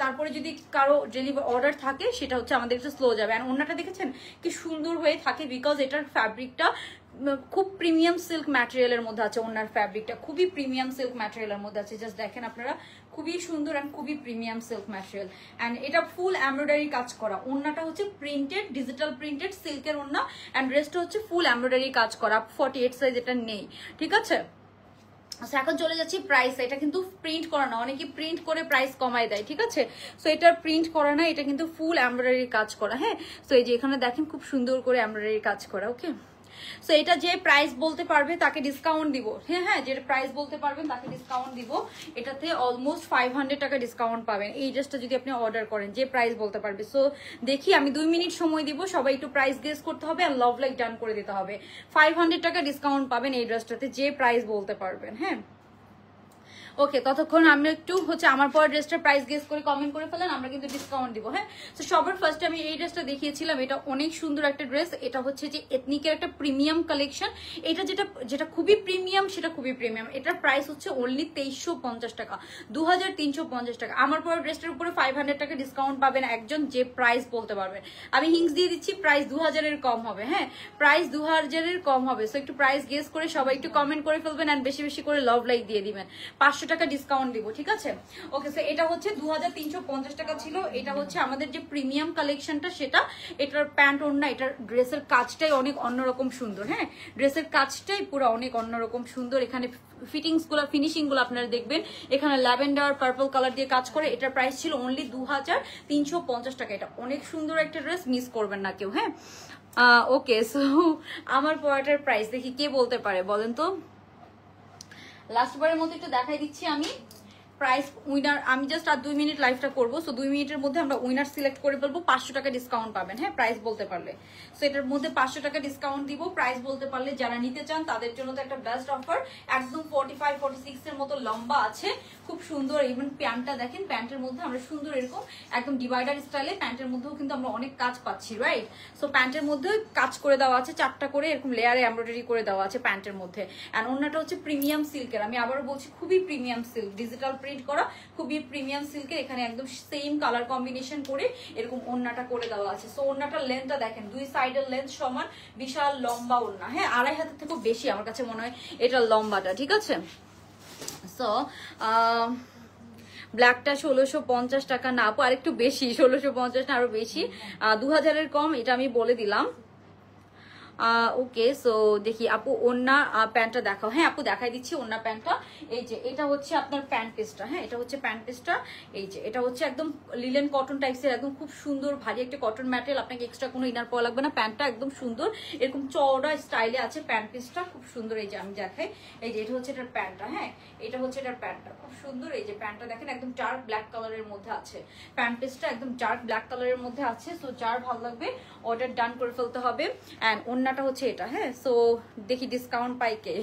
তারপরে যদি কারো ডেলিভারি অর্ডার থাকে সেটা হচ্ছে আমাদের একটু স্লো যাবে। আর ওড়নাটা দেখেছেন কি সুন্দর হয়ে থাকে, বিকজ এটার ফ্যাব্রিকটা খুব প্রিমিয়াম সিল্ক ম্যাটেরিয়ালের মধ্যে আছে। ওনার ফ্যাব্রিকটা খুবই প্রিমিয়াম সিল্ক ম্যাটেরিয়ালের মধ্যে আছে, জাস্ট দেখেন আপনারা, খুবই সুন্দর এন্ড খুবই প্রিমিয়াম সিল্ক ম্যাটেরিয়াল। এন্ড এটা ফুল এমব্রয়ডারি কাজ করা। ওড়নাটা হচ্ছে প্রিন্টেড, ডিজিটাল প্রিন্টেড সিল্কের ওড়না, এন্ড ড্রেসটা হচ্ছে ফুল এমব্রয়ডারি কাজ করা। 48 সাইজ এটা নেই, ঠিক আছে। এখন চলে যাচ্ছি প্রাইস। এটা কিন্তু প্রিন্ট করা না, অনেকে প্রিন্ট করে প্রাইস কমাই দেয়, ঠিক আছে। সো এটা প্রিন্ট করা না, এটা কিন্তু ফুল এমব্রয়ডারি কাজ করা। হ্যাঁ, সো এই যে এখানে দেখেন খুব সুন্দর করে এমব্রয়ডারি কাজ করা। ওকে, সো এটা যে প্রাইস বলতে পারবে তাকে ডিসকাউন্ট দিব। হ্যাঁ, যে প্রাইস বলতে পারবেন তাকে ডিসকাউন্ট দিব। এটাতে অলমোস্ট 500 টাকা ডিসকাউন্ট পাবেন এই ড্রেসটা যদি আপনি অর্ডার করেন, যে প্রাইস বলতে পারবে। সো দেখি, আমি 2 মিনিট সময় দিব, সবাই একটু প্রাইস গেস করতে হবে আর লাভ লাইক ডান করে দিতে হবে। 500 টাকা ডিসকাউন্ট পাবেন এই ড্রেসটাতে, যে প্রাইস বলতে পারবেন। হ্যাঁ, ওকে, ততক্ষণ আমরা একটু হচ্ছে আমার পর ড্রেসটার প্রাইস গেস করে কমেন্ট করে ফেলেন, আমরা কিন্তু ডিসকাউন্ট দিব। হ্যাঁ, তো সবার ফার্স্টে আমি এই ড্রেসটা দেখিয়েছিলাম, এটা অনেক সুন্দর একটা ড্রেস। এটা হচ্ছে যে এথনিকের একটা প্রিমিয়াম কালেকশন। এটা যেটা খুবই প্রিমিয়াম, সেটা খুবই প্রিমিয়াম। এটার প্রাইস হচ্ছে অনলি 2350 টাকা, 2350 টাকা। আমার পর ড্রেসটার উপরে 500 টাকা ডিসকাউন্ট পাবেন একজন, যে প্রাইস বলতে পারবেন। আমি হিংস দিয়ে দিচ্ছি, প্রাইস 2000 এর কম হবে। হ্যাঁ, প্রাইস 2000 এর কম হবে। সো একটু প্রাইস গেস করে সবাই একটু কমেন্ট করে ফেলবেন, এন্ড বেশি বেশি করে লাভ লাইক দিয়ে দিবেন। 500 টাকা ডিসকাউন্ট দিব, ঠিক আছে। ওকে, সো এটা হচ্ছে 2350 টাকা ছিল। এটা হচ্ছে আমাদের যে প্রিমিয়াম কালেকশনটা, সেটা। এটার প্যান্ট ওড়না, এটার ড্রেসের কাজটাই অনেক অন্যরকম সুন্দর। হ্যাঁ, ড্রেসের কাজটাই পুরো অনেক অন্যরকম সুন্দর। এখানে ফিটিংস গুলো, ফিনিশিং গুলো আপনারা দেখবেন, এখানে ল্যাভেন্ডার পার্পল কালার দিয়ে কাজ করে। এটার প্রাইস ছিল অনলি 2350 টাকা। এটা অনেক সুন্দর একটা ড্রেস, মিস করবেন না কেউ। হ্যাঁ, ওকে, সো আমার পরাটার প্রাইস দেখি কে বলতে পারে, বলেন তো। লাস্টবারের মতো একটু দেখাই দিচ্ছি আমি প্রাইস। উইনার আমি জাস্ট আর 2 মিনিট লাইভটা করবো। সো 2 মিনিটের মধ্যে আমরা উইনার সিলেক্ট করে ফেলবো। 500 টাকা ডিসকাউন্ট পাবেন। হ্যাঁ, প্রাইস বলতে পারলে। সো এটার মধ্যে 500 টাকা ডিসকাউন্ট দিব প্রাইস বলতে পারলে। যারা নিতে চান তাদের জন্য তো একটা বেস্ট অফার। একদম 45-46 এর মতো লম্বা আছে, খুব সুন্দর। ইভেন প্যান্টটা দেখেন, প্যান্টের মধ্যে আমরা সুন্দর এরকম একদম ডিভাইডার স্টাইলে, প্যান্টের মধ্যেও কিন্তু আমরা অনেক কাজ পাচ্ছি, রাইট। সো প্যান্টের মধ্যে কাজ করে দেওয়া আছে, 4টা করে এরকম লেয়ারে এমব্রয়ডারি করে দেওয়া আছে প্যান্টের মধ্যে। এন্ড ওড়নাটা হচ্ছে প্রিমিয়াম সিল্কের। আমি আবারও বলছি, খুবই প্রিমিয়াম সিল্ক, ডিজিটাল প্রিন্ট করা, খুবই প্রিমিয়াম সিল্কের। এখানে একদম সেম কালার কম্বিনেশন করে এরকম ওড়নাটা করে দেওয়া আছে। সো ওড়নাটার লেন্থটা দেখেন, 2 সাইডের লেন্থ সমান, বিশাল লম্বা ওড়না। হ্যাঁ, 2.5 হাতের থেকেও বেশি আমার কাছে মনে হয় এটা লম্বাটা, ঠিক আছে। সো ব্ল্যাকটা 1650 টাকা না আপু, আরেকটু বেশি, 1650 না আরো বেশি, 2000 এর কম, এটা আমি বলে দিলাম। ওকে, সো দেখি আপু ওন্না প্যান্টটা দেখাও। হ্যাঁ আপু, দেখাই দিচ্ছি ওন্না প্যান্টটা। এই যে এটা হচ্ছে আপনার প্যান্ট পিসটা। হ্যাঁ, এটা হচ্ছে প্যান্ট পিসটা। এই যে এটা হচ্ছে একদম লিলেন কটন টাইপসের, একদম খুব সুন্দর ভারী একটা কটন ম্যাটেরিয়াল। আপনাকে এক্সট্রা কোনো ইনার পাওয়া লাগবে না। প্যান্টটা একদম সুন্দর, এরকম চওড়া স্টাইলে আছে প্যান্ট পিসটা, খুব সুন্দর। এই যে আমি দেখাই, এই যে এটা হচ্ছে এটার প্যান্টটা। হ্যাঁ, এটা হচ্ছে এটার প্যান্টটা, খুব সুন্দর। এই যে প্যান্টটা দেখেন, একদম ডার্ক ব্ল্যাক কালারের মধ্যে আছে। প্যান্ট পিসটা একদম ডার্ক ব্ল্যাক কালারের মধ্যে আছে। সো যার ভালো লাগবে অর্ডার ডান করে ফেলতে হবে। অ্যান্ড ওন্নাটা হচ্ছে এটা। হ্যাঁ, সো দেখি ডিসকাউন্ট পাই কে।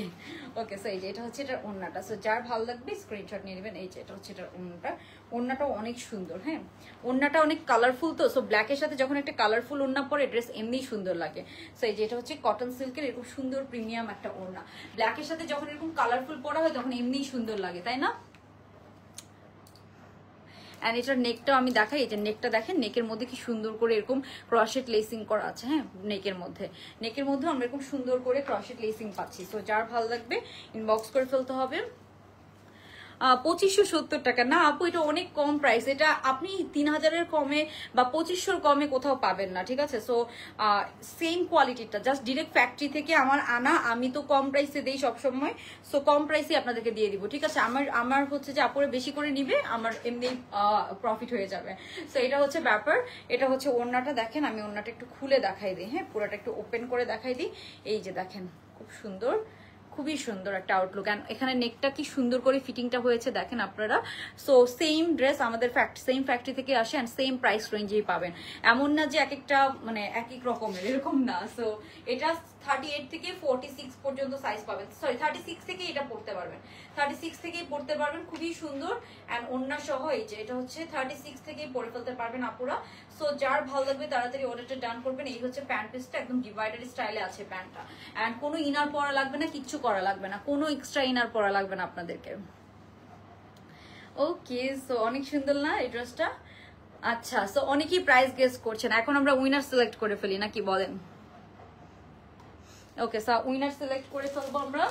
ওকে, সো এই যে এটা হচ্ছে এটার ওন্নাটা। সো যার ভালো লাগবে স্ক্রিনশট নিয়ে নেবেন। এই যে এটা হচ্ছে এটার ওন্নাটা। ওন্নাটাও অনেক সুন্দর। হ্যাঁ, ওন্নাটা অনেক কালারফুল। তো সো ব্ল্যাকের সাথে যখন একটা কালারফুল ওন্না পরে, ড্রেস এমনিই সুন্দর লাগে। সো এই যে এটা হচ্ছে কটন সিল্কের এরকম সুন্দর প্রিমিয়াম একটা ওন্না। ব্ল্যাকের সাথে যখন এরকম কালারফুল পরা হয় তখন এমনিই সুন্দর লাগে, তাই না। অ্যান্ড এটার নেকটাও আমি দেখাই, এই যে নেকটা দেখেন, নেকের মধ্যে কি সুন্দর করে এরকম ক্রশেট লেসিং করা আছে। হ্যাঁ, নেকের মধ্যে আমরা এরকম সুন্দর করে ক্রশেট লেসিং পাচ্ছি। সো যার ভালো লাগবে ইনবক্স করে ফেলতে হবে। 2570 টাকা। না আপু, এটা অনেক কম প্রাইস, এটা আপনি 3000-এর কমে বা 2500-র কমে কোথাও পাবেন না, ঠিক আছে? সো সেম কোয়ালিটিটা জাস্ট ডিরেক্ট ফ্যাক্টরি থেকে আমার আনা, আমি তো কম প্রাইসে দিই সবসময়, সো কম প্রাইসে আপনাদেরকে দিয়ে দিব, ঠিক আছে? আমার হচ্ছে যে আপুরে বেশি করে নিবে, আমার এমনি প্রফিট হয়ে যাবে। সো এটা হচ্ছে ব্যাপার। এটা হচ্ছে ওড়নাটা দেখেন, আমি ওড়নাটা একটু খুলে দেখাই দিই, হ্যাঁ, পুরোটা একটু ওপেন করে দেখাই দিই। এই যে দেখেন, খুব সুন্দর, খুবই সুন্দর একটা আউটলুক। এন্ড এখানে নেকটা কি সুন্দর করে ফিটিংটা হয়েছে দেখেন আপনারা। সো সেম ড্রেস আমাদের সেম ফ্যাক্টরি থেকে আসে এন্ড সেম প্রাইস রেঞ্জেই পাবেন। এমন না যে এক একটা মানে এক এক রকমের, এরকম না। সো এটা 38 থেকে 46 পর্যন্ত সাইজ পাবেন, সরি 36 থেকে এটা পড়তে পারবেন, 36 থেকেই পড়তে পারবেন, খুবই সুন্দর। এন্ড ওড়না সহ এই যে এটা হচ্ছে 36 থেকেই পরে ফেলতে পারবেন আপুরা। সো যার ভালো লাগবে তাড়াতাড়ি অর্ডারটা ডান করবেন। এই হচ্ছে প্যান্ট পিসটা, একদম ডিভাইডার স্টাইলে আছে প্যান্টটা। এন্ড কোনো ইনার পরা লাগবে না, কিচ্ছু করা লাগবে না, কোনো এক্সট্রা ইনার পরা লাগবে না আপনাদেরকে। ওকে, সো অনেক সুন্দর না এই ড্রেসটা? আচ্ছা, সো অনেকেই প্রাইস গেস করছেন, এখন আমরা উইনার সিলেক্ট করে ফেলি নাকি বলেন? ওকে, সো উইনার সিলেক্ট করে ফেলবো আমরা।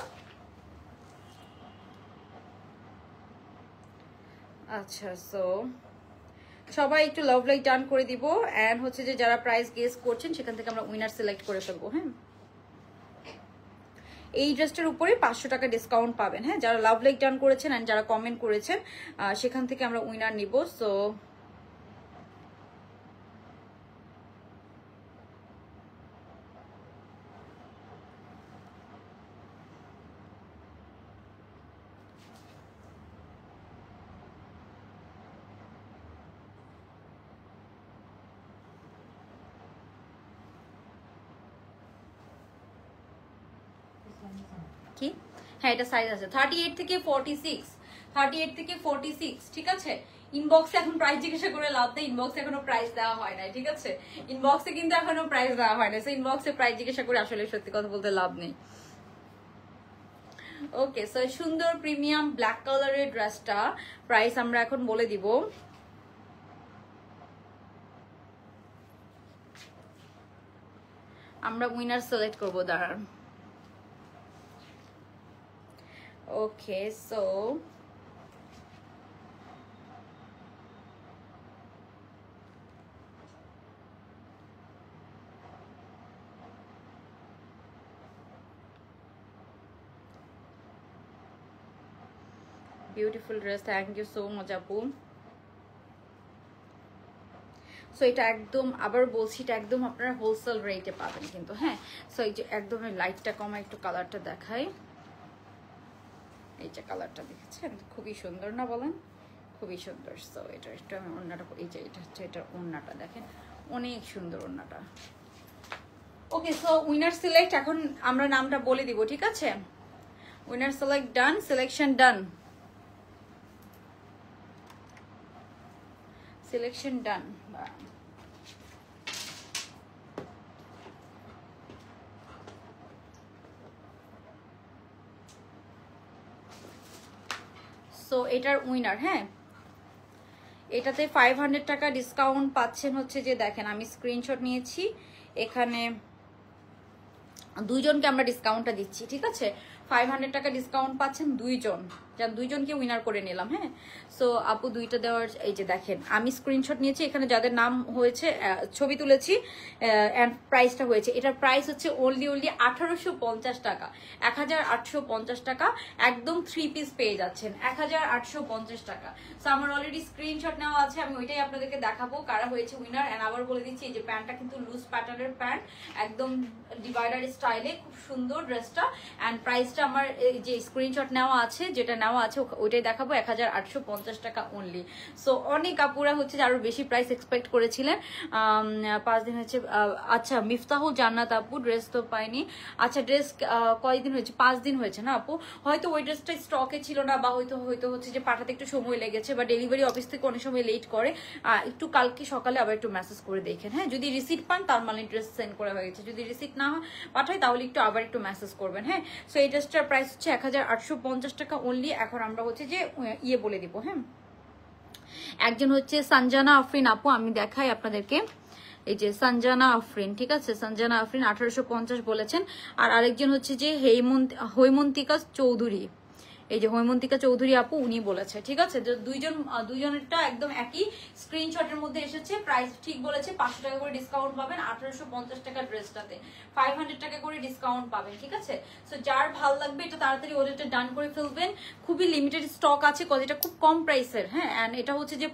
আচ্ছা, সো সবাই একটু লাভ লাইক ডান করে দিব। এন্ড হচ্ছে যে যারা প্রাইস গেস করছেন সেখান থেকে আমরা উইনার সিলেক্ট করে ফেলবো। হ্যাঁ, এই ড্রেসটার উপরে 500 টাকা ডিসকাউন্ট পাবেন। হ্যাঁ, যারা লাভ লাইক ডান করেছেন এন্ড যারা কমেন্ট করেছেন সেখান থেকে আমরা উইনার নিব। সো কি, হ্যাঁ এটা সাইজ আছে 38 থেকে 46, 38 থেকে 46, ঠিক আছে? ইনবক্সে এখন প্রাইস জিজ্ঞাসা করে লাভ নেই, ইনবক্সে এখনো প্রাইস দেওয়া হয় না, ঠিক আছে? ইনবক্সে কিন্তু এখনো প্রাইস দেওয়া হয় না, সো ইনবক্সে প্রাইস জিজ্ঞাসা করে আসলে সত্যি কথা বলতে লাভ নেই। ওকে, সো সুন্দর প্রিমিয়াম ব্ল্যাক কালারের ড্রেসটা প্রাইস আমরা এখন বলে দিব। আমরা উইনার সিলেক্ট করবো, দাঁড়ান। Okay, so beautiful dress, thank you so much আপু। সো এটা একদম, আবার বলছি, এটা একদম আপনারা হোলসেল রেটে পাবেন কিন্তু। হ্যাঁ, সো এই যে একদম লাইটটা কমা, একটু কালারটা দেখাই। এই যে কালারটা দেখেছেন, খুবই সুন্দর না বলেন? খুবই সুন্দর। সো এটা একটু আমি ওড়নাটা, এই যে এটা হচ্ছে এটার ওড়নাটা দেখেন, অনেক সুন্দর ওড়নাটা। ওকে, সো উইনার সিলেক্ট, এখন আমরা নামটা বলে দিব, ঠিক আছে? উইনার সিলেক্ট ডান, সিলেকশন ডান, সিলেকশন ডান। সো এটার উইনার, হ্যাঁ, এটাতে 500 টাকা ডিসকাউন্ট পাচ্ছেন। হচ্ছে যে দেখেন, আমি স্ক্রিনশট নিয়েছি, এখানে দুইজনকে আমরা ডিসকাউন্টটা দিচ্ছি, ঠিক আছে? 500 টাকা ডিসকাউন্ট পাচ্ছেন দুইজন, যান দুইজনকে উইনার করে নিলাম। হ্যাঁ, সো আপু দুইটা দেওয়ার, এই যে দেখেন আমি স্ক্রিনশট নিয়েছি, এখানে যাদের নাম হয়েছে ছবি তুলেছি এন্ড প্রাইসটা হয়েছে, এটার প্রাইস হচ্ছে ওনলি 1850 টাকা, 1850 টাকা, একদম 3 পিস পেয়ে যাচ্ছেন 1850 টাকা। সো আমার অলরেডি স্ক্রিনশট নেওয়া আছে, আমি ওইটাই আপনাদেরকে দেখাবো কারা হয়েছে উইনার। এন্ড আবার বলে দিচ্ছি, এই যে প্যান্টটা কিন্তু লুজ প্যাটার্নের প্যান্ট, একদম ডিভাইডার স্টাইলে, খুব সুন্দর ড্রেসটা। এন্ড প্রাইসটা আমার এই যে স্ক্রিনশট নেওয়া আছে, যেটা নেওয়া আছে ওইটাই দেখাবো, 1850 টাকা অনলি। সো অনেক আপুরা হচ্ছে আরো বেশি প্রাইস এক্সপেক্ট করেছিলেন। 5 দিন হচ্ছে। আচ্ছা, মিফতাহুল জান্নাত আপু, ড্রেস তো পাইনি। আচ্ছা, ড্রেস কয়দিন হয়েছে? 5 দিন হয়েছে না আপু? হয়তো ওই ড্রেসটা স্টকে ছিল না, বা হয়তো হচ্ছে যে পাঠাতে একটু সময় লেগেছে, বা ডেলিভারি অফিস থেকে অনেক সময় লেট করে। একটু কালকে সকালে আবার একটু মেসেজ করে দেখেন। হ্যাঁ, যদি রিসিট পান তার মানে ড্রেস সেন্ড করা হয়ে গেছে, যদি রিসিট না পাঠায় তাহলে একটু আবার একটু মেসেজ করবেন। হ্যাঁ, সো এই ড্রেসটার প্রাইস হচ্ছে 1850 টাকা অনলি। এখন আমরা হচ্ছে যে ইয়ে বলে দিব। হ্যাঁ, একজন হচ্ছে সঞ্জানা আফরিন আপু, আমি দেখাই আপনাদেরকে, এই যে সঞ্জানা আফরিন, ঠিক আছে, সঞ্জানা আফরিন 1850 বলেছেন। আর আরেকজন হচ্ছে যে হৈমন্তিকা চৌধুরী, এই যে হৈমন্তিকা চৌধুরী আপু উনি বলেছে, ঠিক আছে। দুইজনেরটা একদম একই স্ক্রিনশটের মধ্যে এসেছে। প্রাইস ঠিক বলেছে, 500 টাকা করে ডিসকাউন্ট পাবেন 1850 টাকা ড্রেসটাতে, 500 টাকা করে ডিসকাউন্ট পাবেন, ঠিক আছে। সো যার ভালো লাগবে এটা তাড়াতাড়ি অর্ডারটা ডান করে ফেলবেন। খুবই লিমিটেড স্টক আছে, এটা খুব কম প্রাইসের, হ্যাঁ। এন্ড এটা হচ্ছে যে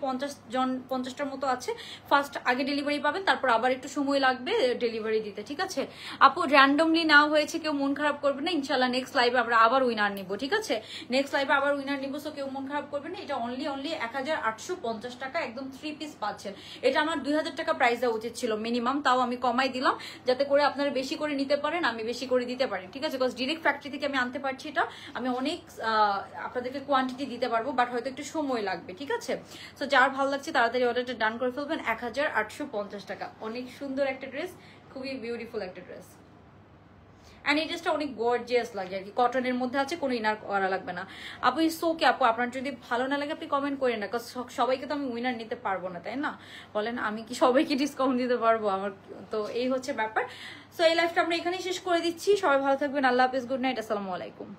50টার মতো আছে। ফার্স্ট আগে ডেলিভারি পাবেন, তারপর আবার একটু সময় লাগবে ডেলিভারি দিতে, ঠিক আছে। আপু র্যান্ডমলি নেওয়া হয়েছে, কেউ মন খারাপ করবে না, ইনশাল্লাহ নেক্সট লাইভে আমরা আবার উইনার নিব, ঠিক আছে। নেক্সট লাইভে আবার উইনার নিব, সো কেউ মন খারাপ করবে না। এটা অনলি 1850 টাকা, একদম 3 পিস পাচ্ছেন। এটা আমার 2000 টাকা প্রাইস দেওয়া উচিত ছিল মিনিমাম, তাও আমি কমাই দিলাম যাতে করে আপনারা বেশি করে নিতে পারেন, আমি বেশি করে দিতে পারি, ঠিক আছে। বিকজ ডিরেক্ট ফ্যাক্টরি থেকে আমি আনতে পারছি, এটা আমি অনেক আপনাদেরকে কোয়ান্টিটি দিতে পারবো, বাট হয়তো একটু সময় লাগবে, ঠিক আছে। সো যার ভালো লাগছে তাড়াতাড়ি অর্ডারটা ডান করে ফেলবেন। 1850 টাকা, অনেক সুন্দর একটা ড্রেস, খুবই বিউটিফুল একটা ড্রেস। অ্যান্ড এই ড্রেসটা অনেক গর্জিয়াস লাগে আর কি, কটনের মধ্যে আছে, কোনো ইনার করা লাগবে না। আপু ইটস ওকে আপু, আপনার যদি ভালো না লাগে আপনি কমেন্ট করেন না, কারণ সবাইকে তো আমি উইনার নিতে পারবো না, তাই না বলেন। আমি কি সবাইকে ডিসকাউন্ট দিতে পারবো? আমার তো এই হচ্ছে ব্যাপার। সো এই লাইফটা আমরা এখানেই শেষ করে দিচ্ছি। সবাই ভালো থাকবেন, আল্লাহ হাফিজ, গুড নাইট, আসসালামু আলাইকুম।